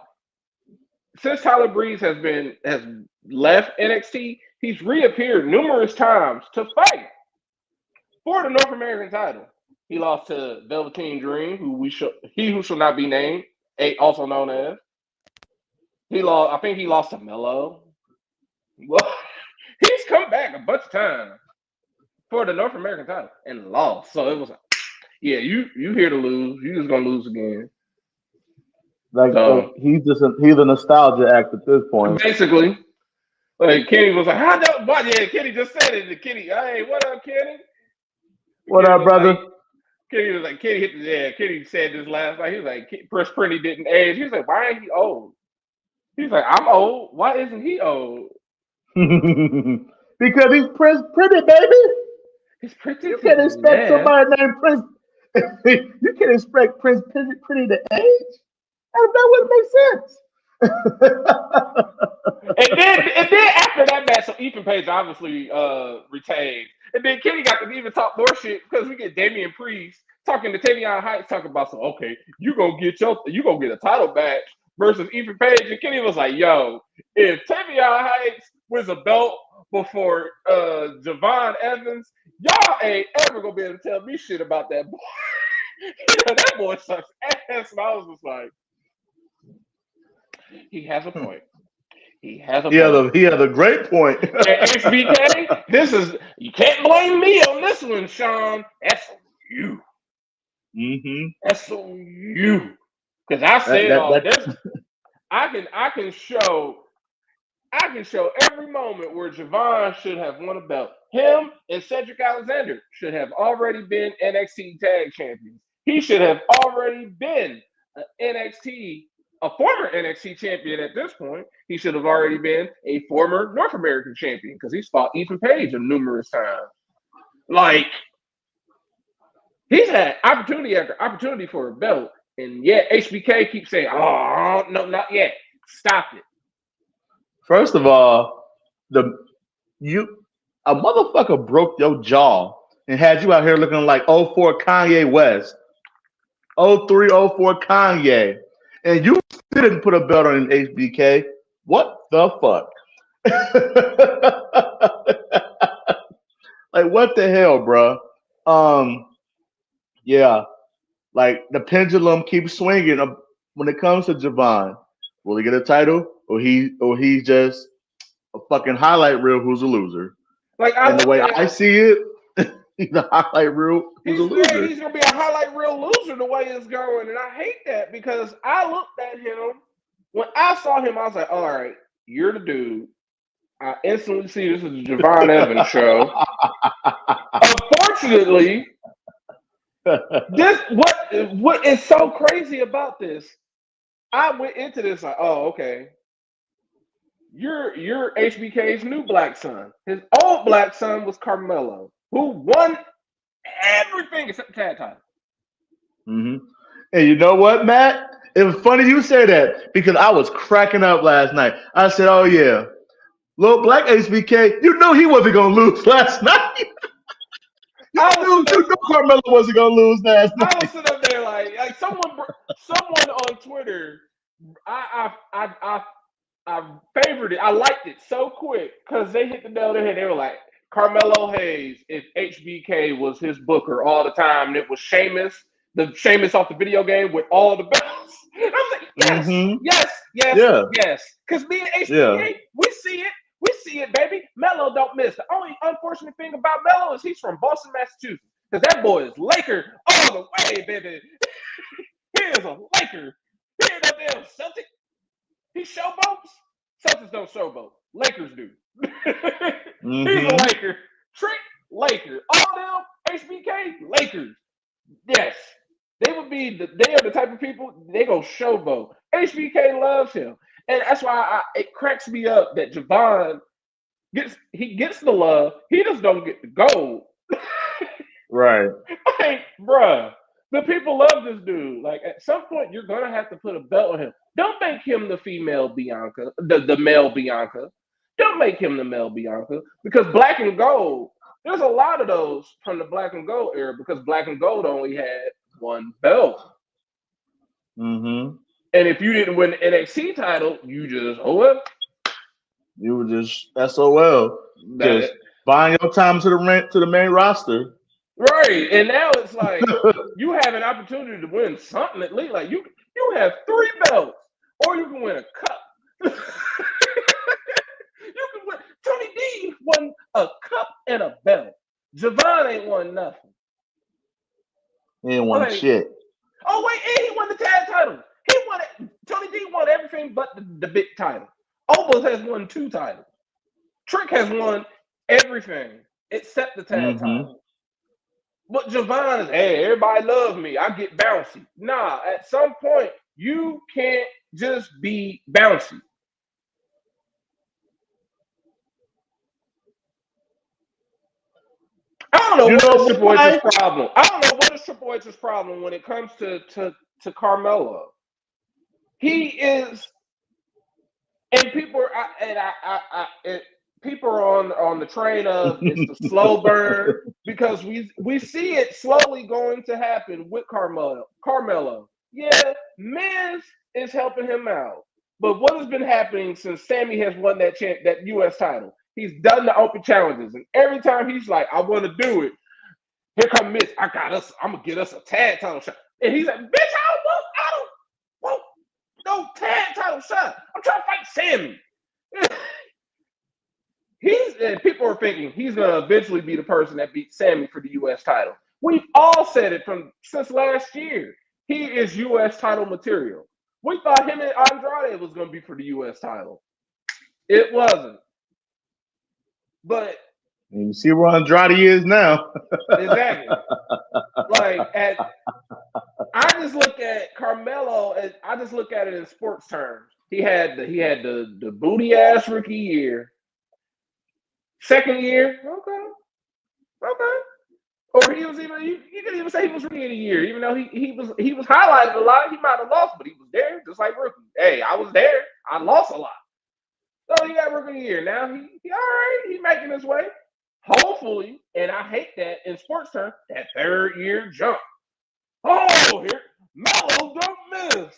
since Tyler Breeze has left NXT, he's reappeared numerous times to fight for the North American title. He lost to Velveteen Dream, who shall not be named, also known as. I think he lost to Mello. Well, he's come back a bunch of times for the North American title and lost. So it was like, yeah, you here to lose. You just gonna lose again.
Like he's a nostalgia act at this point.
Basically. Like Kenny was like, how that? What? Yeah, Kenny just said it to Kenny. Hey, what up, Kenny?
What up, brother?
Kenny was like, Kenny said this last night. He was like, Prince Pretty didn't age. He was like, why ain't he old? He's like, I'm old. Why isn't he old?
Because he's Prince Pretty, baby.
He's pretty.
You can't expect somebody named Prince. You can't expect Prince Pretty to age. That wouldn't make sense.
and then after that match, so Ethan Page obviously retained. And then Kenny got to even talk more shit because we get Damian Priest talking to Tavion Heights talking about you gonna get a title match versus Ethan Page. And Kenny was like, yo, if Tavion Heights wins a belt before Javon Evans, y'all ain't ever gonna be able to tell me shit about that boy. That boy sucks ass. And I was just like, he has a point. He has
a great point.
HBK, you can't blame me on this one, Sean. That's on you.
Mm-hmm.
That's on you. Because I said this. I can show every moment where Javon should have won a belt. Him and Cedric Alexander should have already been NXT tag champions. He should have already been a former NXT champion at this point. He should have already been a former North American champion because he's fought Ethan Page numerous times. Like, he's had opportunity after opportunity for a belt, and yet HBK keeps saying, oh, no, not yet. Stop it.
First of all, a motherfucker broke your jaw and had you out here looking like 04 Kanye West, 03, 04 Kanye, and you didn't put a belt on HBK. What the fuck? Like, what the hell, bro? Yeah, like the pendulum keeps swinging when it comes to Javon. Will he get a title, or he's just a fucking highlight reel who's a loser?
Like,
the way I see it, he's a highlight reel who's a loser.
He's gonna be a highlight reel loser the way it's going, and I hate that because I looked at him when I saw him. I was like, all right, you're the dude. I instantly see this is a Javon Evans show. Unfortunately, what is so crazy about this? I went into this like, oh, okay. You're HBK's new black son. His old black son was Carmelo, who won everything except the tag title.
Mm-hmm. And you know what, Matt? It was funny you say that because I was cracking up last night. I said, oh yeah, little black HBK, you know he wasn't gonna lose last night. You knew Carmelo wasn't gonna lose last night.
I was sitting up there like someone on Twitter. I favored it. I liked it so quick because they hit the nail on the head. They were like, Carmelo Hayes, if HBK was his booker all the time, and it was Sheamus off the video game with all the belts. And I was like, yes, yes. Because me and HBK, we see it. We see it, baby. Melo don't miss. The only unfortunate thing about Melo is he's from Boston, Massachusetts. Because that boy is Laker all the way, baby. He is a Laker. He ain't no damn Celtic. He showboats. Celtics don't showboat. Lakers do. He's a Laker. Trick, Laker. All them, HBK, Lakers. Yes. They are the type of people, they go showboat. HBK loves him. And that's why it cracks me up that Javon gets the love. He just don't get the gold.
Right.
Like, bruh, the people love this dude. Like, at some point, you're going to have to put a belt on him. Don't make him the female Bianca, the male Bianca. Don't make him the male Bianca. Because black and gold, there's a lot of those from the black and gold era because black and gold only had one belt.
Mm-hmm.
And if you didn't win the NXT title, you just,
you were just SOL. Just buying your time to the main roster.
Right. And now it's like you have an opportunity to win something at least. Like you have 3 belts, or you can win a cup. You can win. Tony D won a cup and a belt. Javon ain't won nothing.
He ain't won shit.
Oh wait, and he won the tag title. He won it. Tony D won everything but the big title. Obos has won 2 titles. Trick has won everything except the tag title. But Javon is, hey, everybody loves me. I get bouncy. Nah, at some point, you can't just be bouncy. I don't know what is Triple H's problem. I don't know what is Triple H's problem when it comes to Carmelo. He is, and people are, people are on the train of it's the slow burn because we see it slowly going to happen with Carmelo. Yeah, Miz is helping him out. But what has been happening since Sammy has won that U.S. title? He's done the open challenges. And every time he's like, I want to do it, here come Miz. I'm going to get us a tag title shot. And he's like, bitch, I don't want no tag title shot. I'm trying to fight Sammy. People are thinking he's going to eventually be the person that beats Sammy for the U.S. title. We've all said it since last year. He is U.S. title material. We thought him and Andrade was going to be for the U.S. title. It wasn't. But
you see where Andrade is now.
Exactly. I just look at Carmelo and I just look at it in sports terms. He had the booty ass rookie year. Second year, okay. Or he was even you could even say he was rookie of the year, even though he was highlighted a lot. He might have lost, but he was there, just like rookie. Hey, I was there. I lost a lot. So he got rookie of the year. Now he all right. He making his way. Hopefully, and I hate that in sports terms, that 3rd year jump. Oh, here Melo don't miss.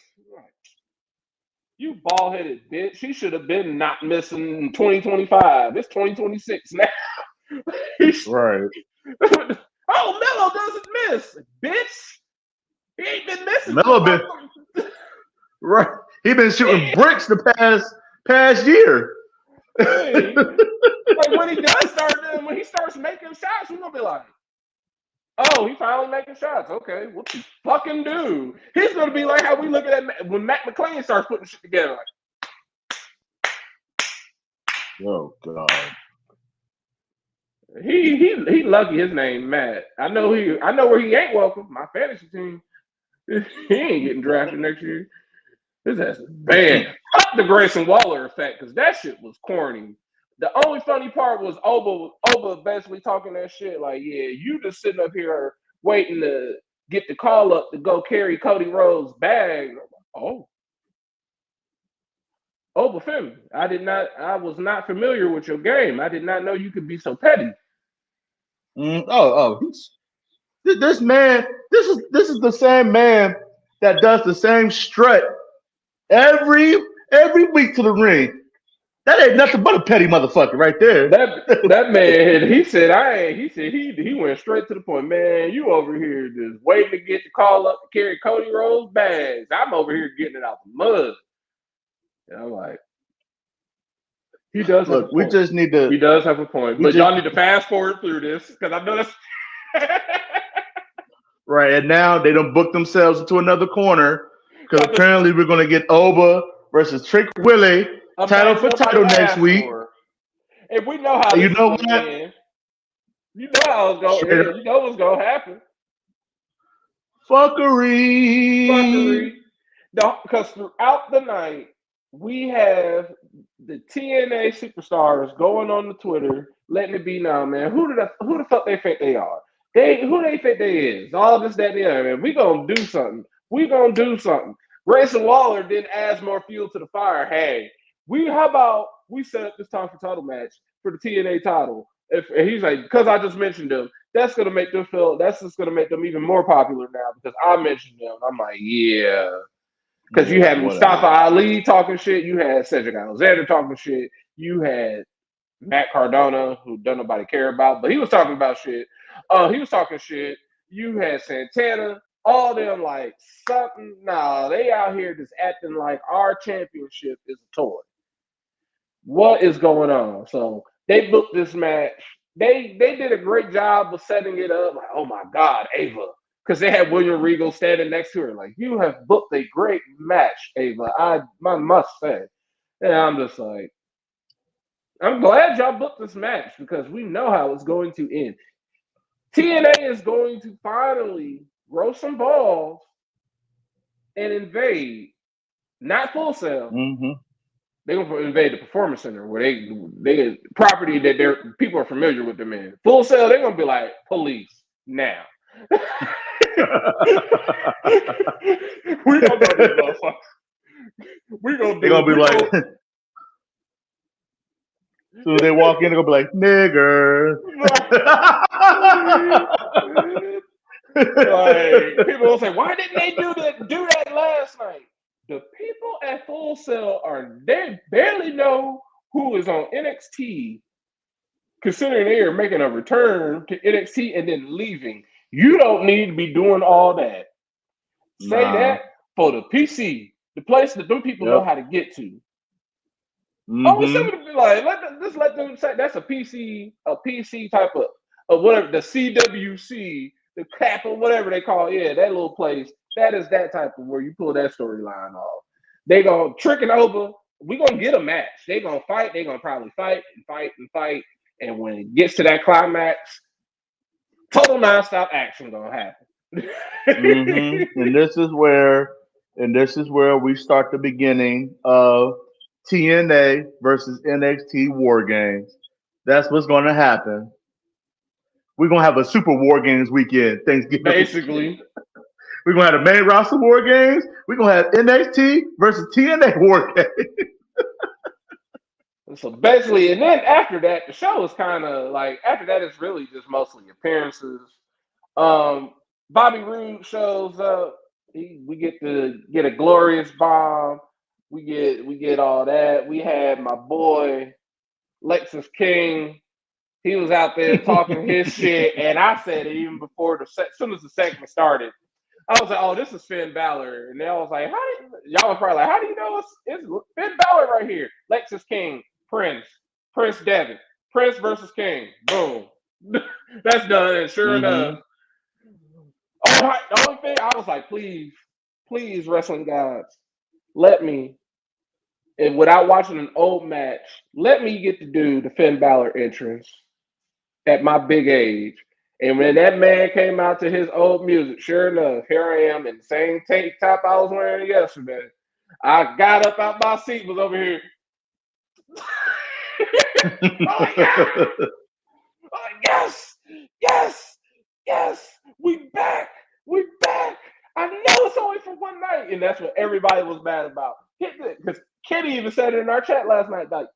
You bald-headed bitch. He should have been not missing in 2025. It's 2026 now.
Right.
Oh, Melo doesn't miss. Bitch. He ain't been missing.
Melo been right. He been shooting bricks the past year.
Hey, like when he starts making shots, we're gonna be like, oh, he finally making shots. Okay, what you fucking do? He's gonna be like how we look at that when Matt McClain starts putting shit together. Like,
oh God.
He lucky his name Matt. I know where he ain't welcome. My fantasy team. He ain't getting drafted next year. His ass is banned. Fuck the Grayson Waller effect, because that shit was corny. The only funny part was Oba basically talking that shit like, yeah, you just sitting up here waiting to get the call up to go carry Cody Rhodes' bag. Oh. Oba Femi, I was not familiar with your game. I did not know you could be so petty.
This man, this is the same man that does the same strut every week to the ring. That ain't nothing but a petty motherfucker right there.
That man, he said he went straight to the point. Man, you over here just waiting to get the call up to carry Cody Rhodes' bags. I'm over here getting it out the mud. And I'm like, He does have a point.
We just need to.
He does have a point, but y'all need to fast forward through this because I know that's
right. And now they don't book themselves into another corner because apparently we're going to get Oba versus Trick Willie title for title next week.
And we know how this is going to end. You know how it's going to end. You know what's going to happen.
Fuckery.
No, because throughout the night, we have the TNA superstars going on the Twitter, letting it be known, man, who the fuck they think they are? Who they think they is? All this, that, and the other, man. We gonna do something. Grayson Waller didn't add more fuel to the fire. Hey, how about we set up this time for title match for the TNA title? And he's like, because I just mentioned them, that's just gonna make them even more popular now because I mentioned them. I'm like, yeah. Because you had Mustafa Ali talking shit, you had Cedric Alexander talking shit, you had Matt Cardona, who don't nobody care about, but he was talking about shit. He was talking shit. You had Santana, all them like something. Nah, they out here just acting like our championship is a toy. What is going on? So they booked this match. They did a great job of setting it up. Like, oh my God, Ava. Because they had William Regal standing next to her. Like, you have booked a great match, Ava. I must say. And I'm just like, I'm glad y'all booked this match because we know how it's going to end. TNA is going to finally grow some balls and invade, not Full Sail.
Mm-hmm.
They're going to invade the Performance Center where they property that their people are familiar with them in. Full Sail, they're going to be like, police, now. We're going to go these motherfuckers. They're going
to be like... So they walk in, they're gonna be like, nigger.
Like, people will say, why didn't they do that last night? The people at Full Sail they barely know who is on NXT, considering they are making a return to NXT and then leaving. You don't need to be doing all that. Say that for the PC, the place that them people know how to get to. Mm-hmm. Oh, somebody be like, let them say that's a PC type of whatever, the CWC, the cap or whatever they call it. Yeah, that little place. That is that type of where you pull that storyline off. They gonna trick it over. We gonna get a match. They gonna fight. They gonna probably fight. And when it gets to that climax, total nonstop action gonna happen.
Mm-hmm. And this is where we start the beginning of TNA versus NXT War Games. That's what's going to happen. We're going to have a Super War Games weekend, Thanksgiving.
Basically.
We're going to have the main roster War Games. We're going to have NXT versus TNA War Games.
So basically, and then after that, the show is kind of like, after that, it's really just mostly appearances. Bobby Roode shows up. We get to get a glorious bomb. We get all that. We had my boy Lexus King. He was out there talking his shit, and I said it even before as soon as the segment started. I was like, "Oh, this is Finn Balor," and they was like, y'all was probably like, how do you know it's Finn Balor right here? Lexus King, Prince Devitt, Prince versus King. Boom, that's done. And sure enough, the only thing I was like, please, wrestling gods, let me. And without watching an old match, let me get to do the Finn Balor entrance at my big age. And when that man came out to his old music, sure enough, here I am in the same tank top I was wearing yesterday. I got up out my seat, was over here. Oh, yeah. Oh, yes, we back. I know it's only for one night. And that's what everybody was mad about. Because Kenny even said it in our chat last night, like,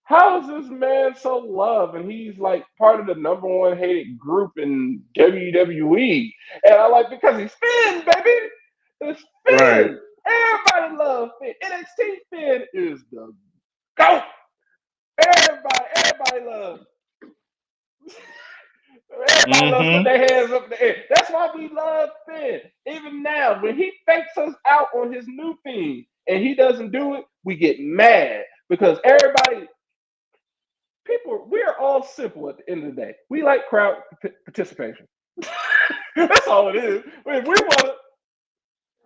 how is this man so loved? And he's like part of the number one hated group in WWE. And I like, because he's Finn, baby. It's Finn. Right. Everybody loves Finn. NXT Finn is the GOAT. Everybody loves. Everybody loves put their hands up in the air. That's why we love Finn. Even now, when he fakes us out on his new thing and he doesn't do it, we get mad because everybody. we are all simple at the end of the day. We like crowd participation. That's all it is. If we want to,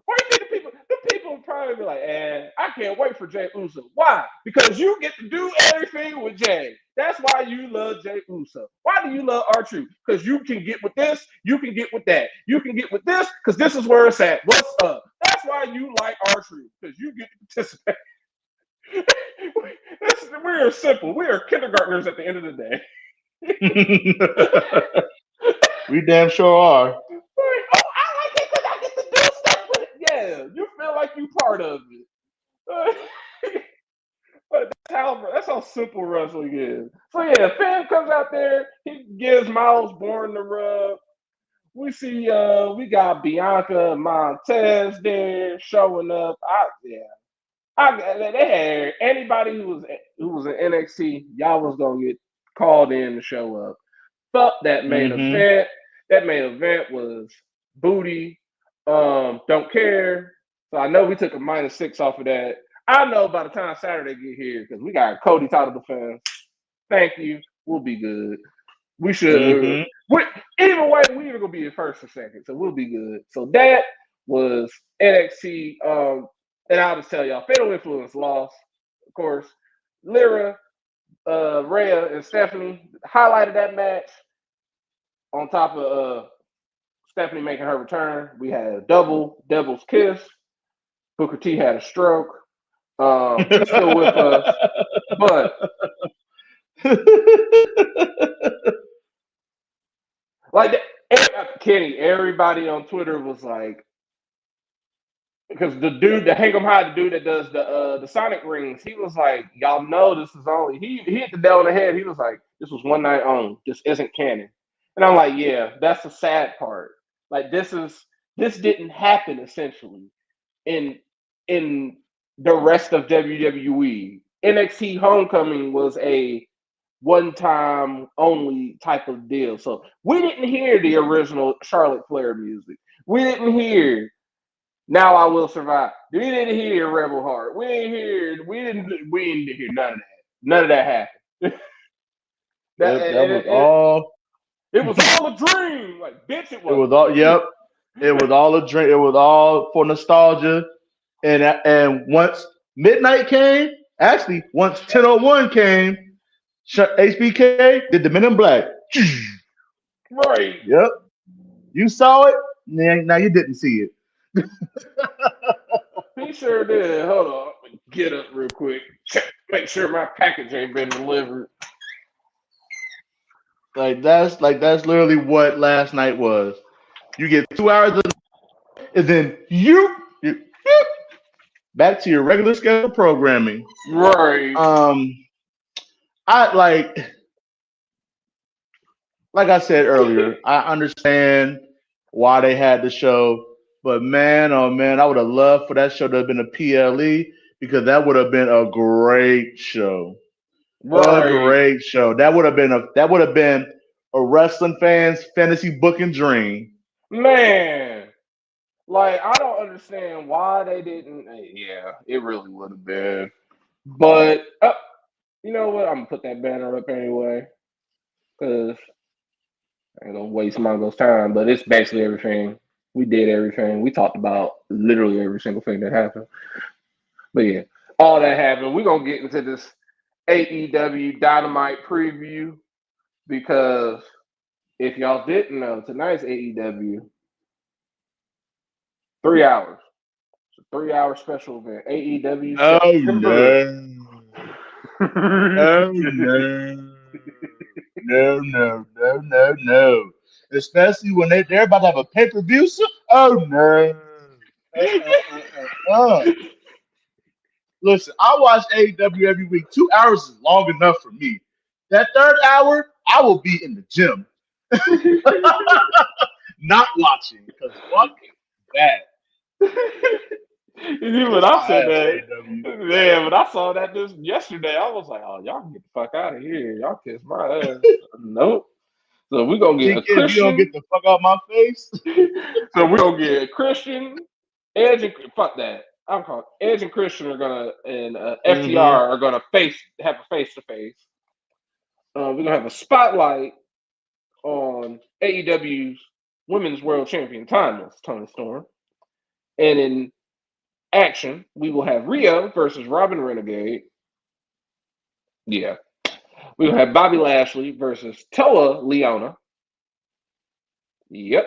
why do you think the people probably be like, I can't wait for Jey Uso. Why? Because you get to do everything with Jey. That's why you love Jey Uso. Why do you love R-Truth? Because you can get with this, you can get with that. You can get with this, because this is where it's at. What's up? That's why you like R-Truth, because you get to participate. We are simple. We are kindergartners at the end of the day.
We damn sure are.
Oh, I like it because I get to do stuff with it. Yeah, you feel like you part of it. But that's how simple wrestling is. So yeah, Fam comes out there, he gives Miles Bourne the rub. We see we got Bianca Montez there showing up. They had anybody who was in NXT, y'all was gonna get called in to show up. Fuck that main event. That main event was booty. Don't care. So I know we took a -6 off of that. I know by the time Saturday get here, because we got Cody title defense. Thank you. We'll be good. We should. Either way, we either gonna be in first or second, so we'll be good. So that was NXT. And I'll just tell y'all, Fatal Influence lost, of course. Lyra, Rhea, and Stephanie highlighted that match. On top of Stephanie making her return, we had a devil's kiss. Booker T had a stroke. He's still with us, but like Kenny, everybody on Twitter was like, because the Hang 'em High, the dude that does the Sonic rings, he was like, y'all know this is only he hit the nail on the head. He was like, this was one night only. This isn't canon. And I'm like, yeah, that's the sad part. Like this didn't happen essentially in the rest of WWE. NXT Homecoming was a one-time only type of deal. So we didn't hear the original Charlotte Flair music. We didn't hear Now I Will Survive. We didn't hear Rebel Heart. We didn't hear none of that. None of that happened.
That was all.
It was all a dream. Like, bitch, it was.
It was all. Yep. It was all a dream. It was all for nostalgia. And once midnight came, actually, once 10:01 came, HBK did the Men in Black.
Right.
Yep. You saw it. Now you didn't see it.
He sure did. Hold on. Get up real quick. Make sure my package ain't been delivered.
Like that's literally what last night was. You get 2 hours of, and then you back to your regular schedule programming.
Right.
I like I said earlier, I understand why they had the show, but man, oh man, I would have loved for that show to have been a PLE because that would have been a great show. Right. A great show. That would have been a wrestling fan's fantasy booking dream.
Man, like I don't understand why they didn't. Yeah, it really would have been. But you know what? I'm gonna put that banner up anyway because I ain't gonna waste Mongo's time. But it's basically everything. We did everything. We talked about literally every single thing that happened. But yeah, all that happened. We're gonna get into this AEW Dynamite preview because if y'all didn't know, tonight's AEW 3 hours. It's a 3-hour special event. AEW.
Oh no. Oh no. No. Especially when they're about to have a pay-per-view. Oh no. Listen, I watch AEW every week. 2 hours is long enough for me. That third hour, I will be in the gym. Not watching, because fuck that.
When I said that, man, when I saw that just yesterday, I was like, "Oh, y'all can get the fuck out of here! Y'all kiss my ass." Nope. So we're gonna get a Christian.
If you don't get the fuck out my face.
So we're gonna get a Christian, Edge, and fuck that. I'm calling Edge and Christian are gonna and FTR are gonna have a face to face. We're gonna have a spotlight on AEW's Women's World Champion Timeless, Toni Storm. And in action, we will have Rhea versus Robin Renegade. Yeah. We will have Bobby Lashley versus Toa Leona. Yep.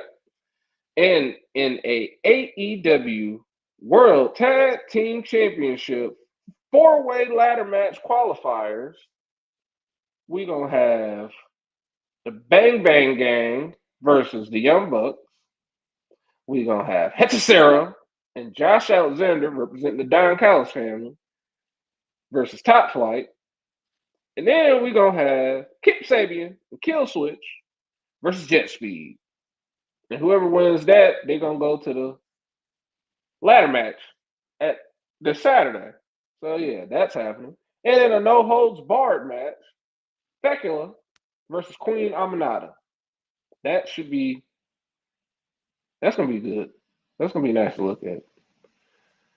And in a AEW World Tag Team Championship 4-way ladder match qualifiers, we're going to have the Bang Bang Gang versus the Young Bucks. We're going to have Hechicero and Josh Alexander representing the Don Callis family versus Top Flight. And then we're going to have Kip Sabian and Kill Switch versus Jet Speed. And whoever wins that, they're going to go to the ladder match at this Saturday. So, yeah, that's happening. And in a no-holds-barred match, Thecula versus Queen Aminata. That's going to be good. That's going to be nice to look at.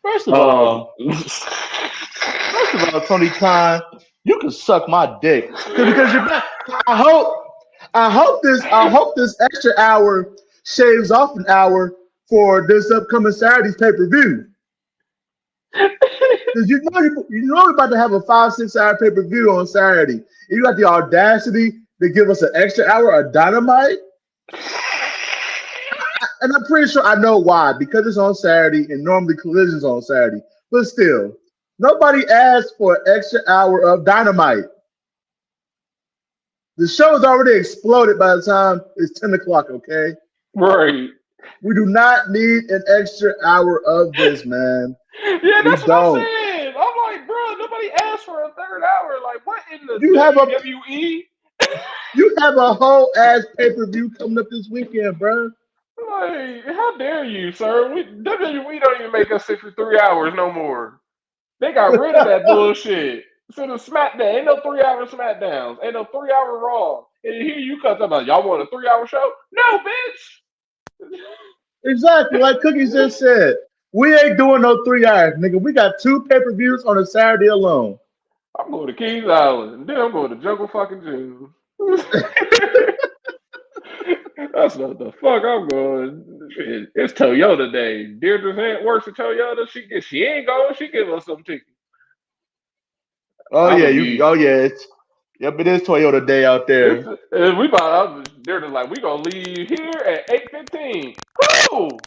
First of all, Tony Khan, you can suck my dick because you're back. I hope this extra hour shaves off an hour for this upcoming Saturday's pay-per-view. Because you know we're about to have a 5-6 hour pay-per-view on Saturday. And you got the audacity to give us an extra hour of Dynamite. And I'm pretty sure I know why, because it's on Saturday and normally Collision's on Saturday. But still, nobody asked for an extra hour of Dynamite. The show has already exploded by the time it's 10 o'clock, okay?
Right.
We do not need an extra hour of this, man.
Yeah, that's what I'm saying. I'm like, bro, nobody asked for a third hour. Like, what in the WWE?
You have a whole ass pay-per-view coming up this weekend, bro.
Like, how dare you, sir? WWE don't even make us sit for 3 hours no more. They got rid of that bullshit. So the SmackDown, ain't no 3 hour SmackDowns, ain't no 3 hour Raw. And here you come about, y'all want a 3 hour show? No, bitch.
Exactly, like Cookie just said. We ain't doing no 3 hours, nigga. We got 2 pay-per-views on a Saturday alone.
I'm going to Kings Island, and then I'm going to Jungle fucking June. That's what the fuck I'm going. It's Toyota Day. Deirdre's aunt works at Toyota. She ain't going. She give us some tickets.
It is Toyota Day out there.
Deirdre's like, we gonna leave here at 8:15. Cool.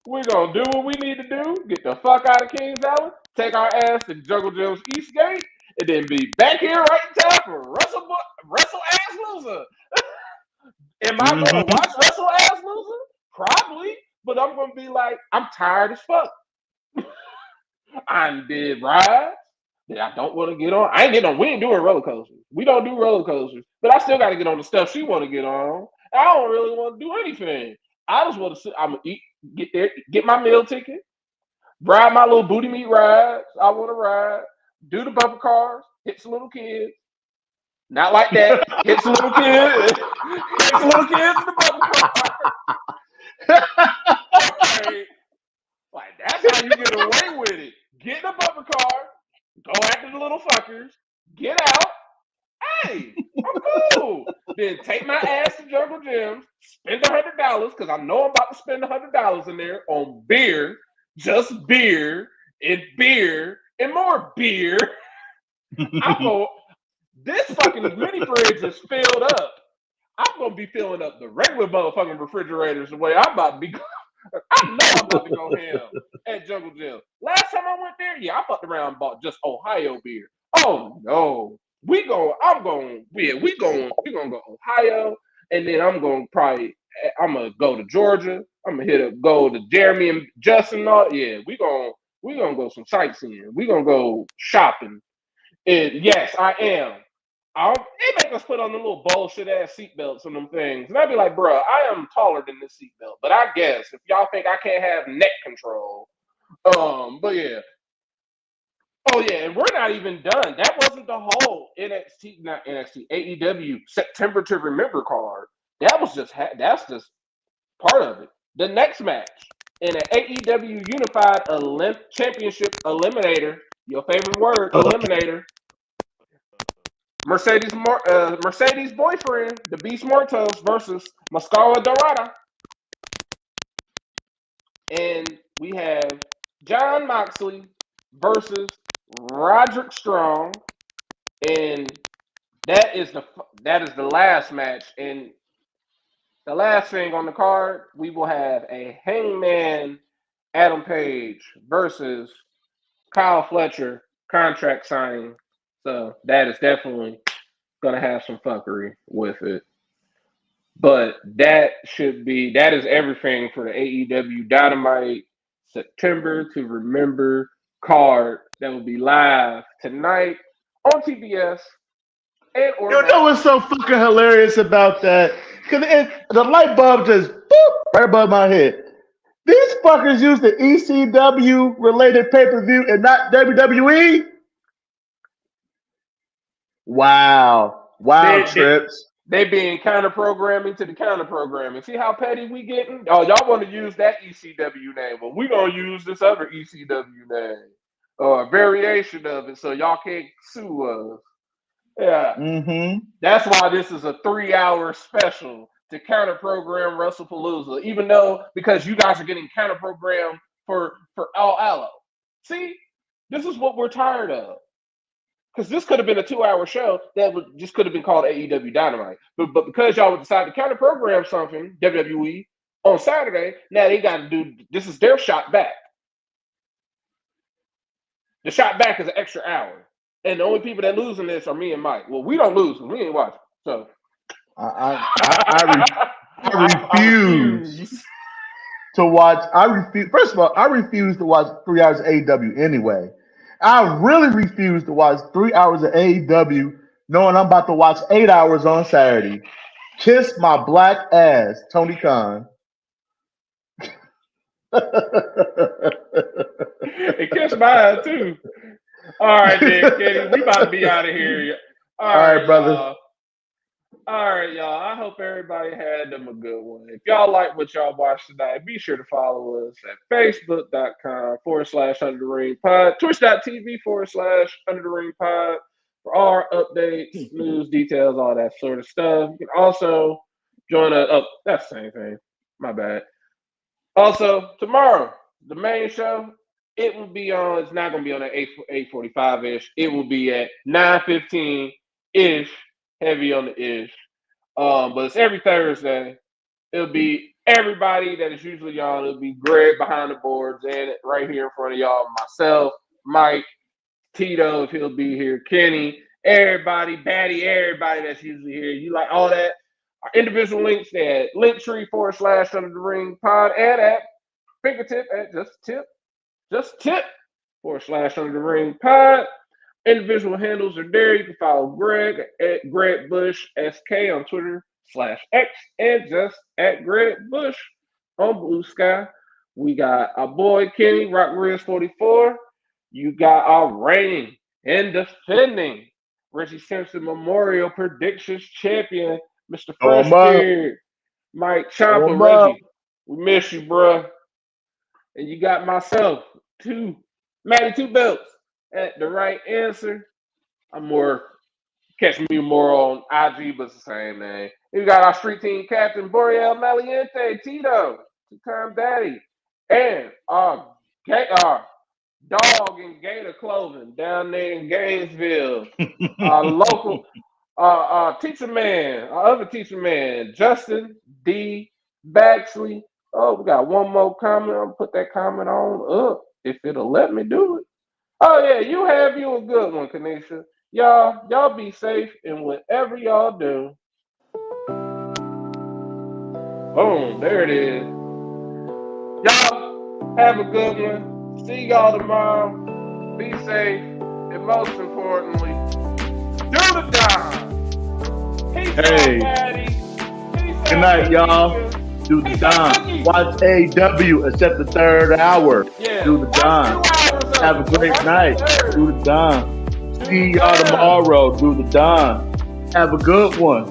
We gonna do what we need to do. Get the fuck out of Kings Island. Take our ass to Jungle Jim's Eastgate, and then be back here right in time for Wrestle Ass Loser. Am I gonna watch Wrestle Ass Loser? Probably, but I'm gonna be like, I'm tired as fuck. I did rides that I don't want to get on. I ain't getting on. We ain't doing roller coasters. We don't do roller coasters, but I still got to get on the stuff she want to get on. I don't really want to do anything. I just want to sit. I'm gonna eat, get there, get my meal ticket, ride my little booty meat rides. I want to ride, do the bumper cars, hit some little kids. Not like that. Hit some little kids. Hit some little kids in the bumper car. Right. Like, that's how you get away with it. Get in the bumper car, go after the little fuckers, get out. Hey, I'm cool. Then take my ass to Jungle Gyms, spend $100 because I know I'm about to spend $100 in there on beer, just beer and more beer. I'm going. This fucking mini fridge is filled up. I'm gonna be filling up the regular motherfucking refrigerators the way I'm about to be. I know I'm about to go ham at Jungle Gym. Last time I went there, yeah, I fucked around and bought just Ohio beer. Oh no, we gonna go Ohio, and then I'm gonna go to Georgia. I'm gonna go to Jeremy and Justin. And all. Yeah, we gonna go some sightseeing. We gonna go shopping. And yes, I am. They make us put on the little bullshit ass seatbelts and them things. And I'd be like, bro, I am taller than this seatbelt. But I guess if y'all think I can't have neck control. But yeah. Oh yeah, and we're not even done. That wasn't the whole AEW September to Remember card. That's just part of it. The next match in an AEW Unified Championship Eliminator, your favorite word, Eliminator. Mercedes boyfriend, the Beast Mortos versus Mascara Dorada. And we have John Moxley versus Roderick Strong. And that is the last match. And the last thing on the card, we will have a Hangman Adam Page versus Kyle Fletcher contract signing. So that is definitely going to have some fuckery with it. But that is everything for the AEW Dynamite September to Remember card that will be live tonight on TBS.
You know what's so fucking hilarious about that? Because the light bulb just boop right above my head. These fuckers use the ECW related pay-per-view and not WWE? Wow, trips.
They being counter programming to the counter programming. See how petty we getting? Oh, y'all want to use that ECW name? Well, we gonna use this other ECW name or a variation of it, so y'all can't sue us. Yeah, That's why this is a 3-hour special to counter program WrestlePalooza. Even though because you guys are getting counter programmed for All Allo. See, this is what we're tired of. Because this could have been a 2-hour show that just could have been called AEW Dynamite. But because y'all would decide to counter program something, WWE, on Saturday, now they got to do, this is their shot back. The shot back is an extra hour. And the only people that lose in this are me and Mike. Well, we don't lose. We ain't watching. So
I refuse to watch. First of all, I refuse to watch 3 hours of AEW anyway. I really refuse to watch 3 hours of AEW knowing I'm about to watch 8 hours on Saturday. Kiss my black ass, Tony Khan.
And kiss mine too. All right, then, Kenny, we about to be out of here.
All right, brother.
Y'all. All right, y'all. I hope everybody had them a good one. If y'all like what y'all watched tonight, be sure to follow us at facebook.com/Under the Ring Pod, twitch.tv/Under the Ring Pod for all our updates, news, details, all that sort of stuff. You can also join us. Oh, that's the same thing. My bad. Also, tomorrow, the main show, it will be on, it's not going to be on at 8:45-ish. It will be at 9:15-ish. Heavy on the ish. But it's every Thursday. It'll be everybody that is usually on. It'll be Greg behind the boards and right here in front of y'all. Myself, Mike, Tito, if he'll be here, Kenny, everybody, Batty, everybody that's usually here. You like all that? Our individual links at linktree/Under the Ring Pod and at fingertip at just tip /Under the Ring Pod. Individual handles are there. You can follow Greg at Greg Bush SK on Twitter /X and just at Greg Bush on Blue Sky. We got our boy Kenny RockRiz44. You got our reigning and defending Reggie Simpson Memorial Predictions Champion, Mr. Freshbeard, Mike Ciampa. Reggie, we miss you, bro. And you got myself, Matty Two Belts. At the right answer. Catch me more on IG, but it's the same name. We got our street team captain, Boreal Maliente, Tito, two-time daddy, and our dog in Gator clothing down there in Gainesville. Our local teacher man, our other teacher man, Justin D. Baxley. Oh, we got one more comment. I'm going to put that comment on up if it'll let me do it. Oh, yeah, you have you a good one, Kanisha. Y'all be safe in whatever y'all do. Boom, there it is. Y'all have a good one. See y'all tomorrow. Be safe. And most importantly, do the dime. Peace out, Patty.
Good night, y'all. Do the dime. Watch AW except the third hour.
Yeah.
Do the dime. Have a great night. Do the dime. See y'all tomorrow. Do the dime. Have a good one.